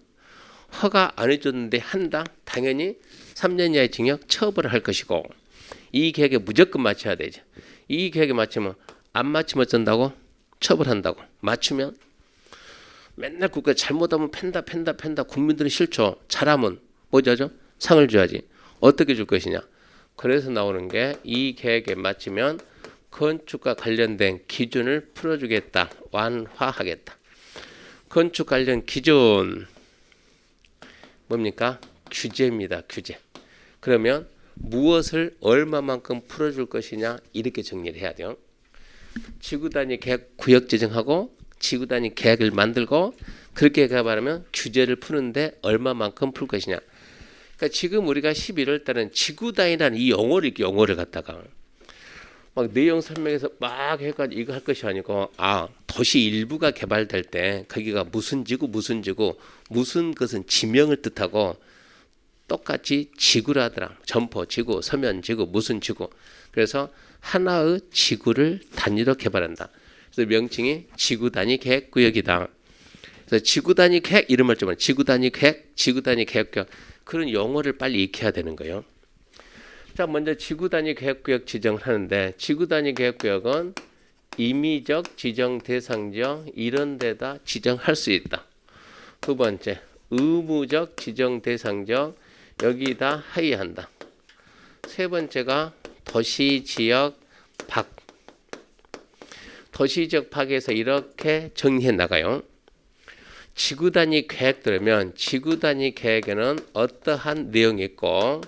허가 안 해줬는데 한다? 당연히 3년 이하의 징역 처벌을 할 것이고 이 계획에 무조건 맞춰야 되죠. 이 계획에 맞추면 안 맞추면 어쩐다고? 처벌한다고. 맞추면 맨날 국가 잘못하면 팬다 국민들은 싫죠. 잘하면 뭐죠? 상을 줘야지. 어떻게 줄 것이냐. 그래서 나오는 게 이 계획에 맞추면 건축과 관련된 기준을 풀어주겠다. 완화하겠다. 건축 관련 기준 뭡니까? 규제입니다. 규제. 그러면 무엇을 얼마만큼 풀어줄 것이냐 이렇게 정리를 해야 돼요. 지구 단위 계획 구역 지정하고 지구 단위 계획을 만들고 그렇게 가봐면 규제를 푸는데 얼마만큼 풀 것이냐. 그러니까 지금 우리가 11월 달은 지구 단위라는 이 용어를 갖다가 막 내용 설명해서 막 해가지고 이거 할 것이 아니고 도시 일부가 개발될 때 거기가 무슨 지구 무슨 것은 지명을 뜻하고 똑같이 지구라더라. 점포 지구, 서면 지구, 무슨 지구. 그래서 하나의 지구를 단위로 개발한다. 그래서 명칭이 지구 단위 계획 구역이다. 그래서 지구 단위 계획 이름을 좀 지구 단위 계획, 지구 단위 계획 구역 그런 용어를 빨리 익혀야 되는 거예요. 자, 먼저 지구 단위 계획 구역 지정을 하는데 지구 단위 계획 구역은 임의적, 지정 대상적 이런 데다 지정할 수 있다. 두 번째, 의무적, 지정 대상적 여기다 하의한다. 세 번째가 도시 지역 박. 도시지역 파괴에서 이렇게 정리해 나가요. 지구 단위 계획 들으면 지구 단위 계획에는 어떠한 내용이 있고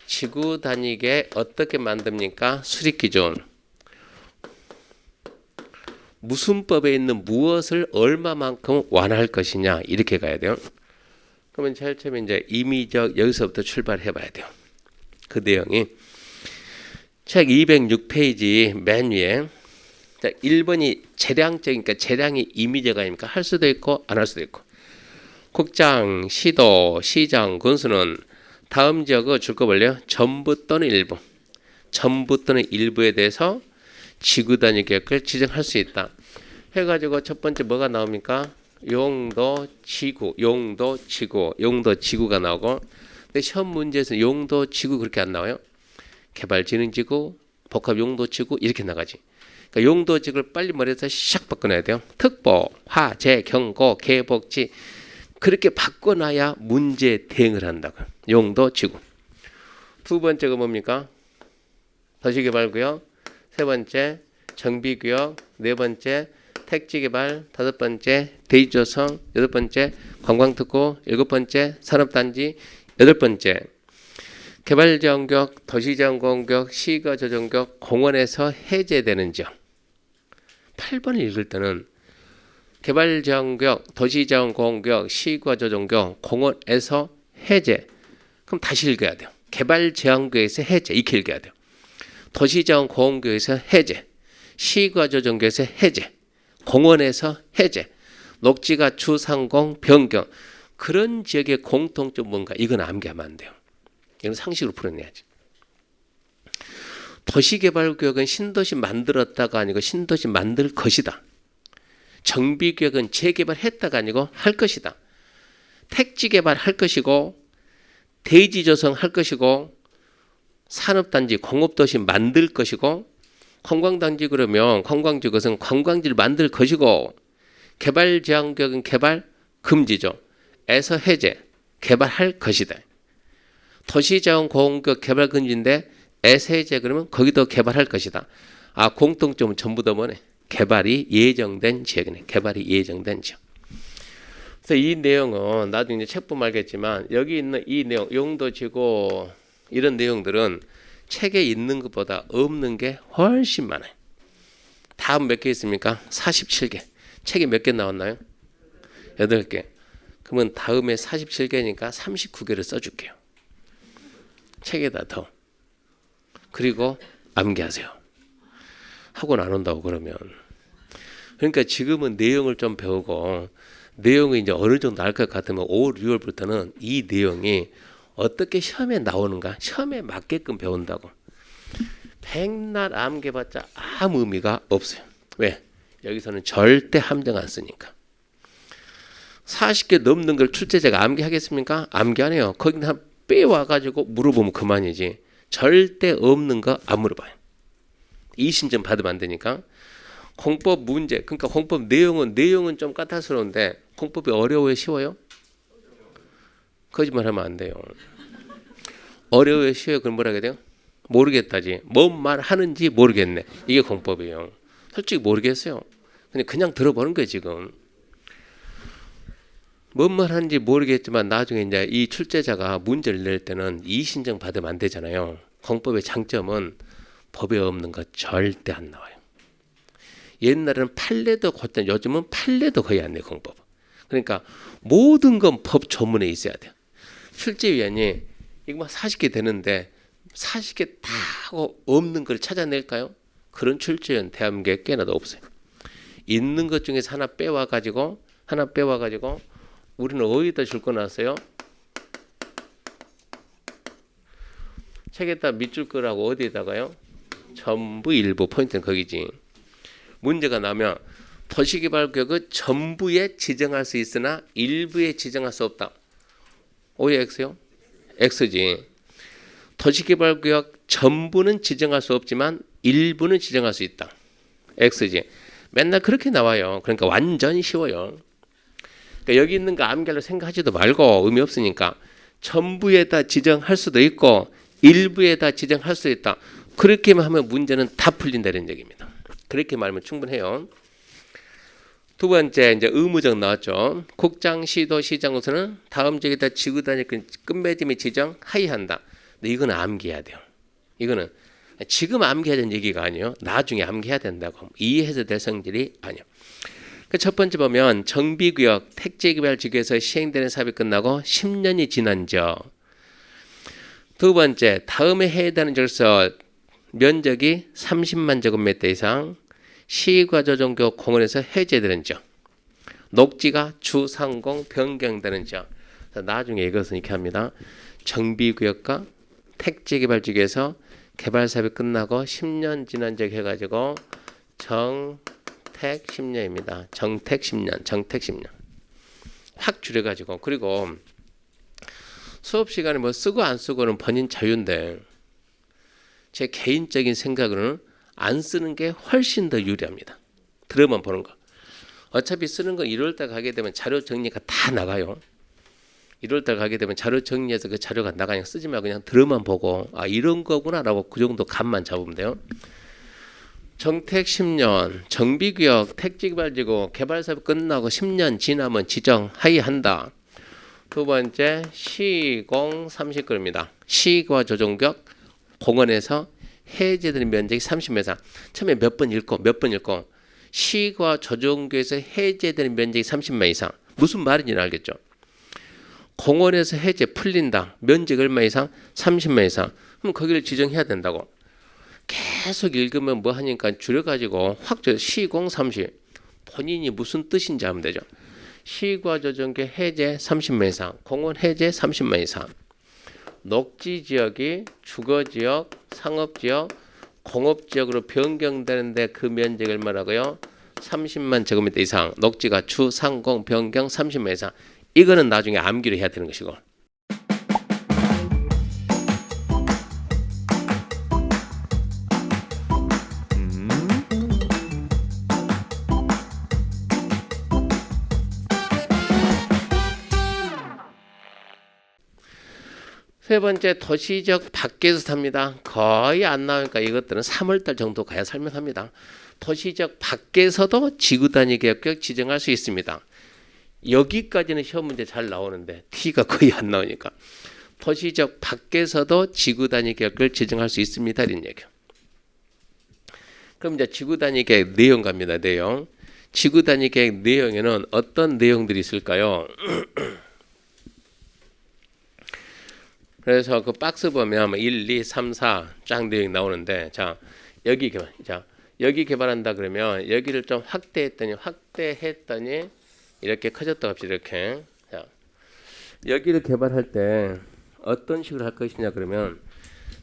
지구 단위 계획 어떻게 만듭니까? 수립 기준. 무슨 법에 있는 무엇을 얼마만큼 완화할 것이냐 이렇게 가야 돼요. 그러면 제일 처음에 이제 임의적 여기서부터 출발해 봐야 돼요. 그 내용이 책 206페이지 맨 위에 자, 1번이 재량적이니까 재량이 임의적 아닙니까? 할 수도 있고 안 할 수도 있고. 국장, 시도, 시장, 군수는 다음 지역을 줄 거 볼래요? 전부 또는 일부. 전부 또는 일부에 대해서 지구 단위 계획을 지정할 수 있다. 해가지고 첫 번째 뭐가 나옵니까? 용도, 지구, 용도, 지구, 용도, 지구가 나오고. 근데 시험 문제에서 용도, 지구 그렇게 안 나와요. 개발진흥지구, 복합용도지구 이렇게 나가지. 그러니까 용도지구를 빨리 머리에서 샥 바꿔놔야 돼요. 특보, 화, 재, 경고, 개복지 그렇게 바꿔놔야 문제 대응을 한다고. 용도지구. 두 번째가 뭡니까? 도시개발구역. 세 번째 정비구역. 네 번째 택지개발. 다섯 번째 대지조성. 여덟 번째 관광특구. 일곱 번째 산업단지. 여덟 번째 개발제한구역, 도시제한공구역, 시가조정구역, 공원에서 해제되는 지역. 8번을 읽을 때는 개발제한구역, 도시제한공구역, 시가조정구역, 공원에서 해제. 그럼 다시 읽어야 돼요. 개발제한구역에서 해제. 이렇게 읽어야 돼요. 도시제한공구역에서 해제. 시가조정구역에서 해제. 공원에서 해제. 녹지가 주상공 변경. 그런 지역의 공통점 뭔가 이건 암기하면 안 돼요. 이건 상식으로 풀어내야지. 도시개발구역은 신도시 만들었다가 아니고 신도시 만들 것이다. 정비구역은 재개발했다가 아니고 할 것이다. 택지개발 할 것이고 대지조성 할 것이고 산업단지 공업도시 만들 것이고 관광단지 그러면 관광지 그것은 관광지를 만들 것이고 개발제한구역은 개발 금지죠. 에서 해제 개발할 것이다. 도시자원공구역 개발 금지인데 에서 해제 그러면 거기도 개발할 것이다. 공통점은 전부 다 뭐네? 개발이 예정된 지역이네. 개발이 예정된 지역. 그래서 이 내용은 나중에 책 보면 알겠지만 여기 있는 이 내용 용도지구 이런 내용들은 책에 있는 것보다 없는 게 훨씬 많아요. 다음 몇 개 있습니까? 47개. 책이 몇 개 나왔나요? 8개. 그러면 다음에 47개니까 39개를 써줄게요. 책에다 더. 그리고 암기하세요. 학원 안 온다고 그러면. 그러니까 지금은 내용을 좀 배우고 내용이 이제 어느 정도 알 것 같으면 5월, 6월부터는 이 내용이 어떻게 시험에 나오는가 시험에 맞게끔 배운다고. 백날 암기해봤자 아무 의미가 없어요. 왜? 여기서는 절대 함정 안 쓰니까. 40개 넘는 걸 출제자가 암기하겠습니까? 암기 안 해요. 거기 한 빼와가지고 물어보면 그만이지. 절대 없는 거 안 물어봐요. 이신점 받으면 안 되니까. 공법 문제, 그러니까 공법 내용은 좀 까탈스러운데 공법이 어려워요, 쉬워요? 거짓말하면 안 돼요. 어려워요, 쉬워요? 그럼 뭐라 해야 돼요? 모르겠다지. 뭔 말 하는지 모르겠네. 이게 공법이에요. 솔직히 모르겠어요. 그냥 들어보는 거예요, 지금. 뭔 말 하는지 모르겠지만 나중에 이제 이 출제자가 문제를 낼 때는 이의신청 받으면 안 되잖아요. 공법의 장점은 법에 없는 거 절대 안 나와요. 옛날에는 판례도 곧장, 요즘은 판례도 거의 안 내요, 공법. 그러니까 모든 건 법 조문에 있어야 돼요. 출제위원이 이거 막 40개 되는데 40개 다 하고 없는 걸 찾아낼까요? 그런 출제위원 대한민국에 꽤나 없어요. 있는 것 중에서 하나 빼와가지고 우리는 어디다 줄 거 놨어요? 책에다 밑줄 거라고 어디에다가요? 전부 일부 포인트는 거기지. 문제가 나면 도시개발구역을 전부에 지정할 수 있으나 일부에 지정할 수 없다. O야 X요? X지. 도시개발구역 전부는 지정할 수 없지만 일부는 지정할 수 있다. X지. 맨날 그렇게 나와요. 그러니까 완전 쉬워요. 그러니까 여기 있는 거 암기하려 생각하지도 말고 의미 없으니까 전부에다 지정할 수도 있고 일부에다 지정할 수 있다. 그렇게만 하면 문제는 다 풀린다는 얘기입니다. 그렇게 말하면 충분해요. 두 번째 이제 의무적 나왔죠. 국장, 시도, 시장으로서는 다음 지역에다 지구단위 끝맺음이 지정 하이한다. 근데 이거는 암기해야 돼요. 이거는 지금 암기해야 되는 얘기가 아니에요. 나중에 암기해야 된다고. 이해해서 될 성질이 아니에요. 첫 번째 보면 정비구역 택지개발지구에서 시행되는 사업이 끝나고 10년이 지난 적. 두 번째 다음에 해당하는 지역에서 면적이 30만 제곱미터 이상 시과조정교 공원에서 해제되는 적. 녹지가 주상공 변경되는 적. 나중에 이것은 이렇게 합니다. 정비구역과 택지개발지구에서 개발사업이 끝나고 10년 지난 적 해가지고 정택 10년입니다. 정택 10년, 정택 10년. 확 줄여가지고. 그리고 수업 시간에 뭐 쓰고 안 쓰고는 본인 자유인데 제 개인적인 생각으로는 안 쓰는 게 훨씬 더 유리합니다. 들어만 보는 거. 어차피 쓰는 건 1월달 가게 되면 자료 정리가 다 나가요. 1월달 가게 되면 자료 정리해서 그 자료가 나가니까 쓰지 말고 그냥 들어만 보고 아 이런 거구나라고 그 정도 감만 잡으면 돼요. 정택 10년, 정비구역, 택지개발지구 개발사업 끝나고 10년 지나면 지정 하이한다. 두 번째 시공 30그루입니다. 시과 조정구역 공원에서 해제되는 면적이 30m 이상. 처음에 몇 번 읽고 시과 조정구역에서 해제되는 면적이 30m 이상. 무슨 말인지는 알겠죠? 공원에서 해제 풀린다. 면적 얼마 이상? 30m 이상. 그럼 거기를 지정해야 된다고. 계속 읽으면 뭐 하니까 줄여가지고 확 시공 30. 본인이 무슨 뜻인지 하면 되죠. 시과 조정구역 해제 30m 이상. 공원 해제 30m 이상. 녹지지역이 주거지역, 상업지역, 공업지역으로 변경되는데 그 면적이 얼마라고요? 30만 제곱미터 이상. 녹지가 주, 상, 공, 변경 30m 이상. 이거는 나중에 암기로 해야 되는 것이고. 세 번째 도시적 밖에서 삽니다. 거의 안 나오니까 이것들은 3월달 정도 가야 설명합니다. 도시적 밖에서도 지구단위 계획 지정할 수 있습니다. 여기까지는 시험 문제 잘 나오는데 T가 거의 안 나오니까 도시적 밖에서도 지구단위 계획을 지정할 수 있습니다. 이런 얘기예요. 그럼 이제 지구단위 계획 내용 갑니다. 내용. 지구단위 계획 내용에는 어떤 내용들이 있을까요? 그래서 그 박스 보면 1, 2, 3, 4 쫙 내용이 나오는데 자 여기 개발한다 그러면 여기를 좀 확대했더니 이렇게 커졌다 합시다. 이렇게 자 여기를 개발할 때 어떤 식으로 할 것이냐 그러면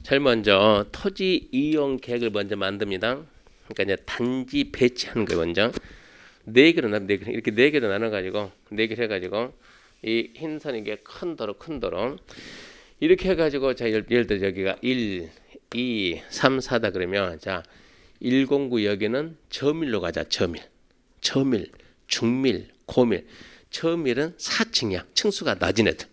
제일 먼저 토지 이용 계획을 먼저 만듭니다. 그러니까 이제 단지 배치하는 거예요. 먼저 네 개로 나눠 가지고 이 흰선 이게 큰 도로 이렇게 해가지고 자 예를 들어 여기가 1, 2, 3, 4다 그러면 자 109 여기는 저밀로 가자. 저밀, 중밀, 고밀. 저밀은 4층이야. 층수가 낮은 애들.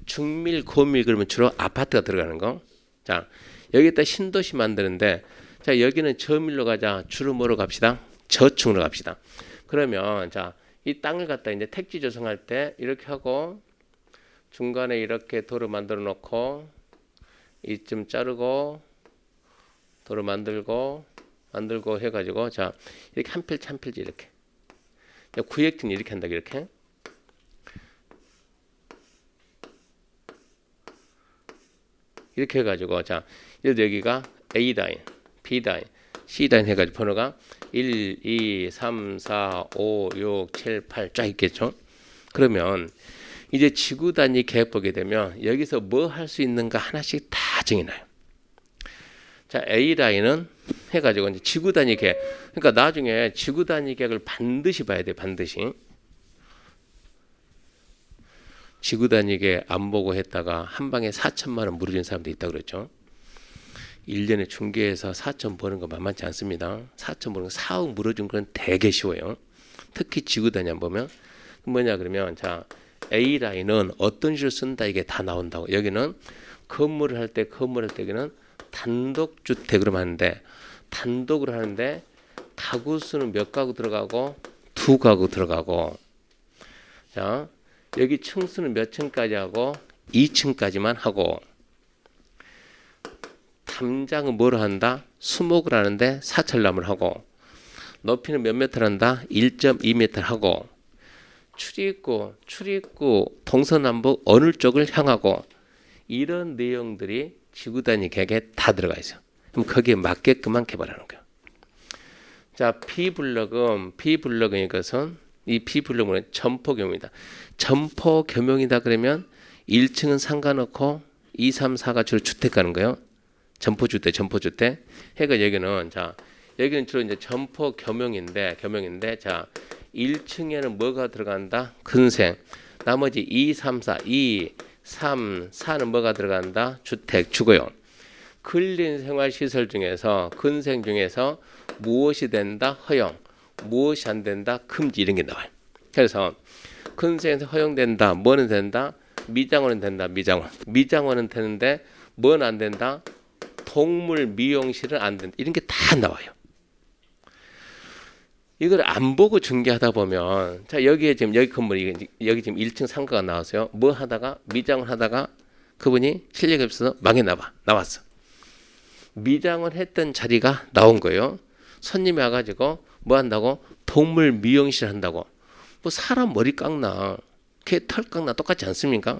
중밀, 고밀 그러면 주로 아파트가 들어가는 거. 자, 여기다 신도시 만드는데 자, 여기는 저밀로 가자. 주로 뭐로 갑시다? 저층으로 갑시다. 그러면 자, 이 땅을 갖다 이제 택지 조성할 때 이렇게 하고 중간에 이렇게 도로 만들어 놓고 이쯤 자르고 도로 만들고 해가지고 자, 이렇게 한 필지 한 필지 이렇게 구획진 이렇게 한다 이렇게. 이렇게 해가지고 자, 여기가 A 라인, B 라인, C 라인 해가지고 번호가 1, 2, 3, 4, 5, 6, 7, 8 쫙 있겠죠. 그러면 이제 지구 단위 계획 보게 되면 여기서 뭐 할 수 있는가 하나씩 다 정해놔요. 자, A 라인은 해가지고 이제 지구 단위 계획. 그러니까 나중에 지구 단위 계획을 반드시 봐야 돼, 반드시. 지구 단위 계획 안 보고 했다가 한 방에 4천만 원 무너진 사람도 있다 그랬죠. 1년에 중개해서 4천 버는 거 만만치 않습니다. 4천 버는 거 4억 무너진 건 되게 쉬워요. 특히 지구 단위 안 보면 뭐냐 그러면 자, A 라인은 어떤 식으로 쓴다 이게 다 나온다고. 여기는 건물을 할 때 여기는 단독 주택으로 하는데 단독으로 하는데 가구 수는 몇 가구 들어가고 2가구 들어가고. 자, 여기 층수는 몇 층까지 하고 2층까지만 하고. 담장은 뭐로 한다? 수목을 하는데 사철나무를 하고. 높이는 몇 미터 한다? 1.2m 하고. 출입구 동서남북 어느 쪽을 향하고. 이런 내용들이 지구 단위 계획에 다 들어가 있어요. 그럼 거기에 맞게끔만 개발하는 거예요. 자, B블럭은 이것은 이 B블럭은 점포겸용이다. 점포겸용이다 그러면 1층은 상가놓고 2, 3, 4가 주로 주택 가는 거예요. 점포주택. 해가 여기는 자, 여기는 주로 이제 점포겸용인데 자, 1층에는 뭐가 들어간다? 근생. 나머지 2, 3, 4, 2, 3, 4는 뭐가 들어간다? 주택, 주거용. 근린 생활시설 중에서 근생 중에서 무엇이 된다? 허용. 무엇이 안 된다? 금지. 이런 게 나와요. 그래서 근생에서 허용된다. 뭐는 된다? 미장원은 된다. 미장원은 되는데 뭐는 안 된다? 동물 미용실은 안 된다. 이런 게 다 나와요. 이걸 안 보고 중개하다 보면 자, 여기에 지금 여기 건물이 여기 지금 1층 상가가 나왔어요. 뭐 하다가 미장원 하다가 그분이 실력이 없어서 나왔어. 미장원 했던 자리가 나온 거예요. 손님이 와가지고 뭐 한다고? 동물 미용실 한다고. 뭐 사람 머리 깎나 개 털 깎나 똑같지 않습니까?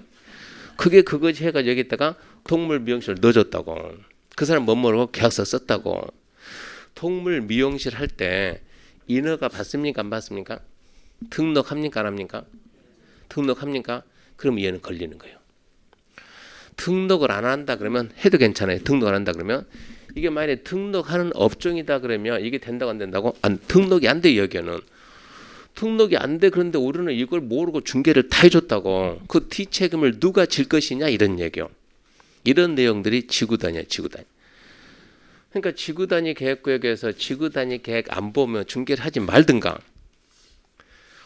그게 그거지 해가지고 여기다가 동물 미용실을 넣어줬다고. 그 사람 못 모르고 계약서 썼다고. 동물 미용실 할 때 인허가 받습니까? 안 받습니까? 등록합니까? 안 합니까? 등록합니까? 그럼 얘는 걸리는 거예요. 등록을 안 한다 그러면 해도 괜찮아요. 등록 안 한다 그러면 이게 만약에 등록하는 업종이다 그러면 이게 된다고 안 된다고? 등록이 안 돼. 여기는 등록이 안 돼. 그런데 우리는 이걸 모르고 중개를 다 해줬다고. 그 뒤책임을 누가 질 것이냐 이런 얘기요. 이런 내용들이 지구 단위야. 그러니까 지구 단위 계획구역에서 지구 단위 계획 안 보면 중개를 하지 말든가.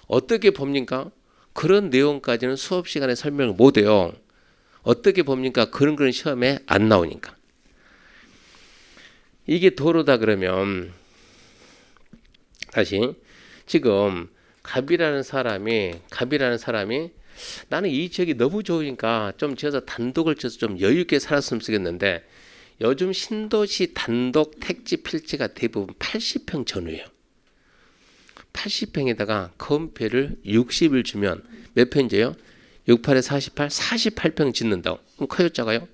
어떻게 봅니까? 그런 내용까지는 수업 시간에 설명을 못 해요. 어떻게 봅니까? 그런 시험에 안 나오니까. 이게 도로다 그러면 다시 지금 갑이라는 사람이 나는 이 지역이 너무 좋으니까 좀 지어서 단독을 지어서 좀 여유 있게 살았으면 쓰겠는데 요즘 신도시 단독 택지 필지가 대부분 80평 전후예요. 80평에다가 건폐를 60을 주면 몇 평이에요? 68에 48, 48평 짓는다고. 그럼 커요, 작아요?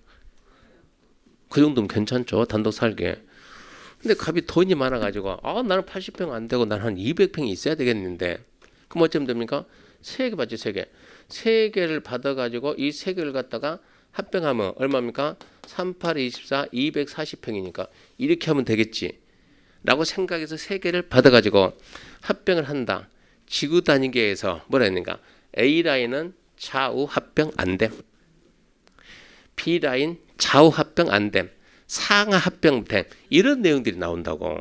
그 정도면 괜찮죠, 단독 살게. 근데 갑이 돈이 많아가지고 나는 80평 안 되고 나는 한 200평이 있어야 되겠는데 그럼 어쩌면 됩니까? 3개 받지, 3개. 3개를 받아가지고 이 3개를 갖다가 합병하면 얼마입니까? 38, 24, 240평이니까 이렇게 하면 되겠지 라고 생각해서 3개를 받아가지고 합병을 한다. 지구 단위계에서 뭐라 했는가? A라인은 좌우 합병 안 됨. B라인 좌우 합병 안 됨. 상하 합병 됨. 이런 내용들이 나온다고.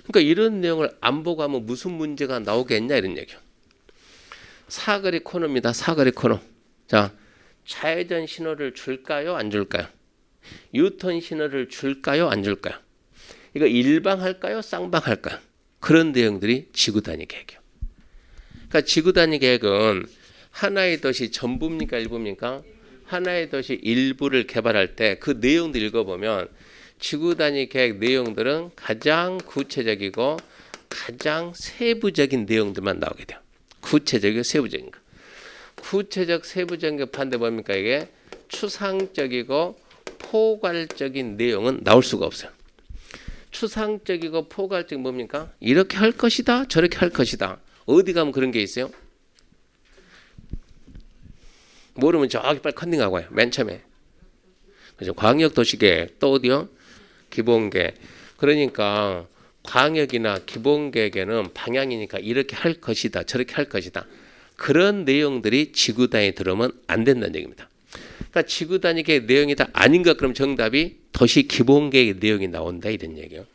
그러니까 이런 내용을 안 보고 하면 무슨 문제가 나오겠냐 이런 얘기요. 사거리 코너입니다. 사거리 코너. 자, 좌회전 신호를 줄까요? 안 줄까요? 유턴 신호를 줄까요? 안 줄까요? 이거 일방할까요? 쌍방할까요? 그런 내용들이 지구단위 계획이에요. 그러니까 지구단위 계획은 하나의 도시 전부입니까? 일부입니까? 하나의 도시 일부를 개발할 때 그 내용들 읽어보면 지구단위 계획 내용들은 가장 구체적이고 가장 세부적인 내용들만 나오게 돼요. 구체적이고 세부적인 거. 구체적 세부적인 거 반대 뭡니까? 이게 추상적이고 포괄적인 내용은 나올 수가 없어요. 추상적이고 포괄적인 뭡니까? 이렇게 할 것이다, 저렇게 할 것이다. 어디 가면 그런 게 있어요? 모르면 저기 빨리 컨닝하고 와요. 맨 처음에. 그죠? 광역도시계획 또 어디요? 기본계획. 그러니까 광역이나 기본계획에는 방향이니까 이렇게 할 것이다, 저렇게 할 것이다. 그런 내용들이 지구단위 들어오면 안 된다는 얘기입니다. 그러니까 지구단위 계획 내용이 다 아닌가? 그럼 정답이 도시 기본계획 내용이 나온다 이런 얘기예요.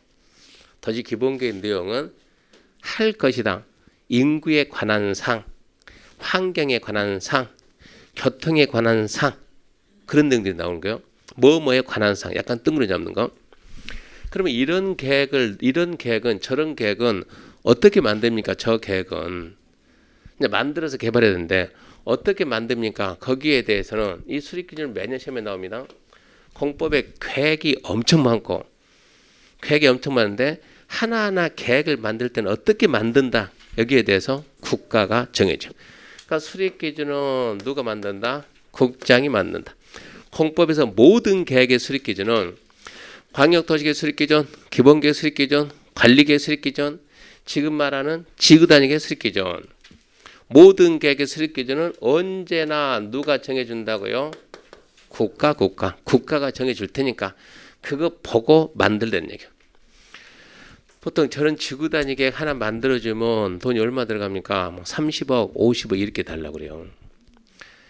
도시 기본계획 내용은 할 것이다. 인구에 관한 상, 환경에 관한 상, 교통에 관한 상 그런 내용들이 나오는 거예요. 뭐뭐에 관한 상 약간 뜬구름 잡는 거. 그러면 이런 계획은 저런 계획은 어떻게 만듭니까? 저 계획은 이제 만들어서 개발해야 되는데 어떻게 만듭니까? 거기에 대해서는 이 수립 기준은 매년 시험에 나옵니다. 공법에 계획이 엄청 많고 계획이 엄청 많은데 하나하나 계획을 만들 때는 어떻게 만든다. 여기에 대해서 국가가 정해져. 그러니까 수립 기준은 누가 만든다? 국장이 만든다. 공법에서 모든 계획의 수립 기준은 광역도시계획 수립 기준, 기본계획 수립 기준, 관리계획 수립 기준, 지금 말하는 지구단위계획 수립 기준. 모든 계획의 수립 기준은 언제나 누가 정해준다고요? 국가가 정해줄 테니까 그거 보고 만들라는 얘기예요. 보통 저런 지구단위 계획 하나 만들어주면 돈이 얼마 들어갑니까? 뭐 30억, 50억 이렇게 달라고 그래요.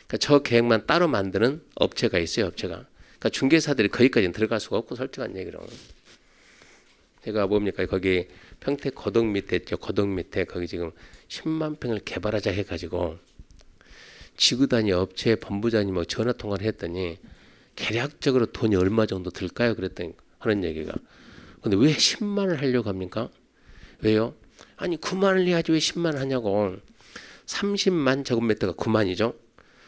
그러니까 저 계획만 따로 만드는 업체가 있어요, 업체가. 그러니까 중개사들이 거기까지는 들어갈 수가 없고 솔직한 얘기로. 제가 뭡니까? 거기 평택 고덕 밑에 있죠. 고덕 밑에 거기 지금 10만 평을 개발하자 해가지고 지구단위 업체 본부장님 뭐 전화 통화를 했더니 계략적으로 돈이 얼마 정도 들까요? 그랬더니 하는 얘기가. 근데 왜 10만을 하려고 합니까? 왜요? 아니 9만을 해야지 왜 10만 하냐고. 30만 제곱미터가 9만이죠.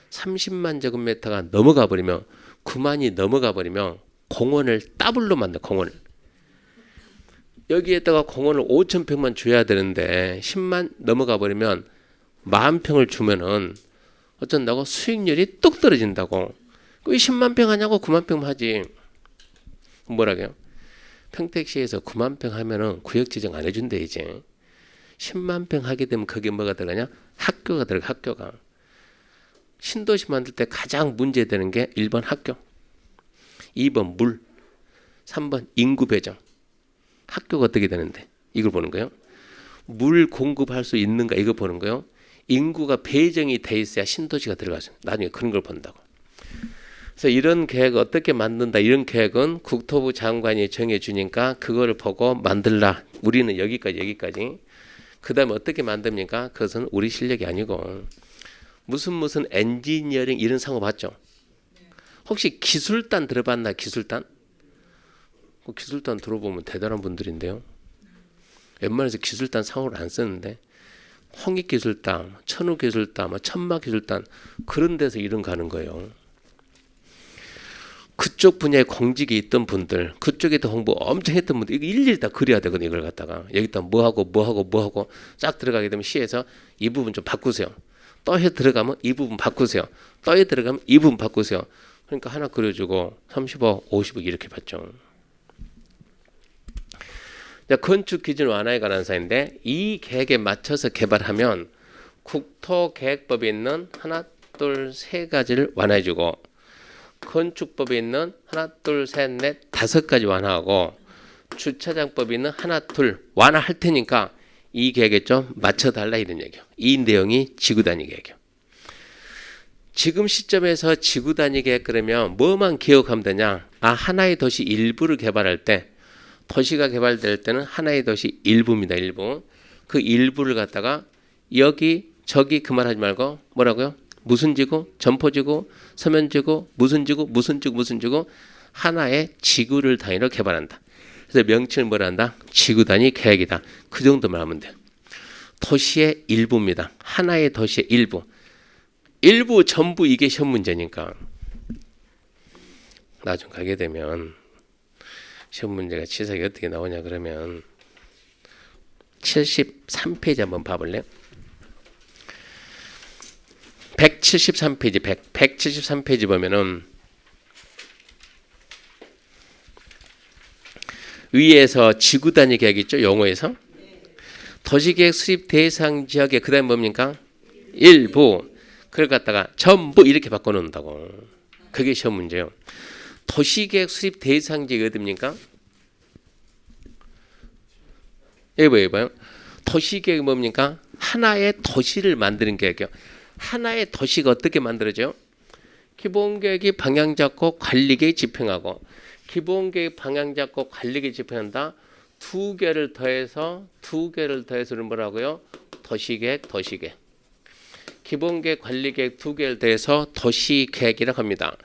30만 제곱미터가 넘어가 버리면 9만이 넘어가 버리면 공원을 더블로 만들어. 공원을. 여기에다가 공원을 5천 평만 줘야 되는데 10만 넘어가 버리면 10,000평을 주면은 어쩐다고? 수익률이 뚝 떨어진다고. 왜 10만 평 하냐고 9만 평 하지. 뭐라고요? 평택시에서 9만 평 하면은 구역 지정 안 해준대 이제. 10만 평 하게 되면 거기에 뭐가 들어가냐? 학교가 들어가. 학교가. 신도시 만들 때 가장 문제되는 게 1번 학교, 2번 물, 3번 인구 배정. 학교가 어떻게 되는데 이걸 보는 거예요. 물 공급할 수 있는가 이거 보는 거예요. 인구가 배정이 돼 있어야 신도시가 들어가죠. 나중에 그런 걸 본다고. 그래서 이런 계획 어떻게 만든다. 이런 계획은 국토부 장관이 정해주니까 그거를 보고 만들라. 우리는 여기까지. 그 다음에 어떻게 만듭니까? 그것은 우리 실력이 아니고 무슨 엔지니어링 이런 상호 봤죠? 혹시 기술단 들어봤나? 기술단? 기술단 들어보면 대단한 분들인데요. 웬만해서 기술단 상호를 안 쓰는데 홍익기술단, 천우기술단, 천마기술단 그런 데서 이름 가는 거예요. 그쪽 분야에 공직이 있던 분들, 그쪽에도 홍보 엄청 했던 분들 이거 일일이 다 그려야 되거든요. 이걸 갖다가 여기다 뭐하고 쫙 들어가게 되면 시에서 이 부분 좀 바꾸세요. 또 해 들어가면 이 부분 바꾸세요. 또 해 들어가면 이 부분 바꾸세요. 그러니까 하나 그려주고 30억, 50억 이렇게 받죠. 건축 기준 완화에 관한 사인데 이 계획에 맞춰서 개발하면 국토계획법에 있는 하나, 둘, 세 가지를 완화해주고 건축법에 있는 하나, 둘, 셋, 넷, 5가지 완화하고 주차장법에 있는 하나, 둘 완화할 테니까 이 계획에 좀 맞춰달라 이런 얘기예요. 이 내용이 지구단위 계획이에요. 지금 시점에서 지구단위 계획 그러면 뭐만 기억하면 되냐? 하나의 도시 일부를 개발할 때 도시가 개발될 때는 하나의 도시 일부입니다. 일부. 그 일부를 갖다가 여기 저기 그 말 하지 말고 뭐라고요? 무슨 지구? 점포지구, 서면지구, 무슨 지구, 무슨 지구, 무슨 지구 하나의 지구를 단위로 개발한다. 그래서 명칭을 뭐라 한다? 지구 단위 계획이다. 그 정도만 하면 돼요. 도시의 일부입니다. 하나의 도시의 일부. 일부 전부 이게 시험 문제니까 나중 가게 되면 시험 문제가 치사하게 어떻게 나오냐 그러면 73페이지 한번 봐볼래요? 173페이지 173페이지 보면은 위에서 지구 단위 계획 있죠? 영어에서 도시계획 수립 대상 지역의 그 다음에 뭡니까? 일부 그걸 갖다가 전부 이렇게 바꿔놓는다고. 그게 시험 문제예요. 도시계획 수립 대상 지역이 어딥니까? 여기 봐요. 도시계획이 뭡니까? 하나의 도시를 만드는 계획이요. 하나의 도시가 어떻게 만들어져요? 기본계획이 방향 잡고 관리계획 집행하고 기본계획 방향 잡고 관리계획 집행한다. 두 개를 더해서는 뭐라고요? 도시계획. 기본계획 관리계획 두 개를 더해서 도시계획이라고 합니다.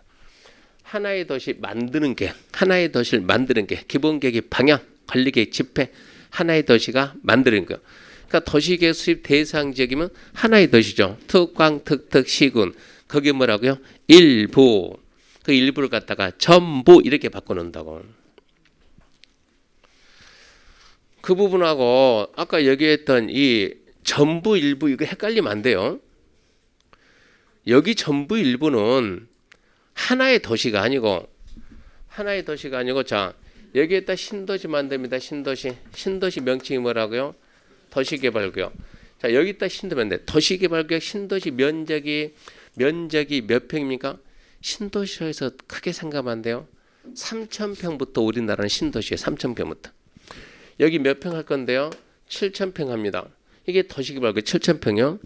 하나의 도시 만드는 게 하나의 도시를 만드는 게 기본계획이 방향 관리계획 집행 하나의 도시가 만드는 거. 그러니까 도시계획 수립 대상 지역이면 하나의 도시죠. 특광, 특특, 시군. 거기에 뭐라고요? 일부. 그 일부를 갖다가 전부 이렇게 바꿔놓는다고. 그 부분하고 아까 얘기했던 이 전부 일부 이거 헷갈리면 안 돼요. 여기 전부 일부는 하나의 도시가 아니고 자 여기에다 신도시 만듭니다. 신도시 명칭이 뭐라고요? 도시개발구역. 자 여기다 신도면 돼. 도시개발구역 신도시 면적이 몇 평입니까? 신도시에서 크게 생각하면 안 돼요. 3,000평부터 우리나라는 신도시에 3,000평부터. 여기 몇 평 할 건데요? 7,000평 합니다. 이게 도시개발구역 7,000평이요.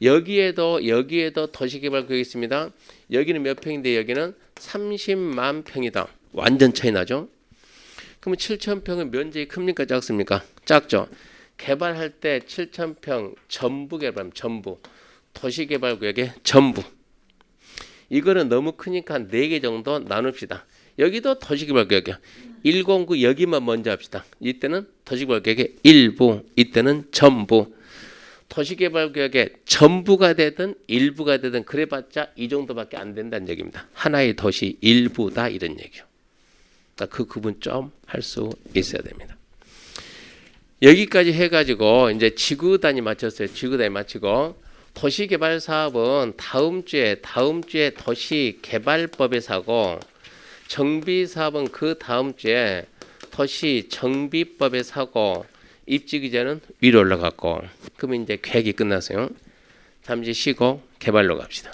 여기에도 도시개발구역이 있습니다. 여기는 몇 평인데 여기는 30만 평이다. 완전 차이 나죠? 그러면 7,000평은 면적이 큽니까 작습니까? 작죠. 개발할 때 7,000평 전부 개발하면 전부. 도시개발구역의 전부. 이거는 너무 크니까 4개 정도 나눕시다. 여기도 도시개발구역이야. 109 여기만 먼저 합시다. 이때는 도시개발구역의 일부, 이때는 전부. 도시개발구역의 전부가 되든 일부가 되든 그래봤자 이 정도밖에 안 된다는 얘기입니다. 하나의 도시 일부다 이런 얘기요. 그러니까 그 구분 좀 할 수 있어야 됩니다. 여기까지 해가지고 이제 지구 단위 맞췄어요. 지구 단위 맞추고 도시개발 사업은 다음 주에 도시개발법에서 하고 정비 사업은 그 다음 주에 도시정비법에서 하고 입지기재는 위로 올라갔고 그러면 이제 계획이 끝났어요. 잠시 쉬고 개발로 갑시다.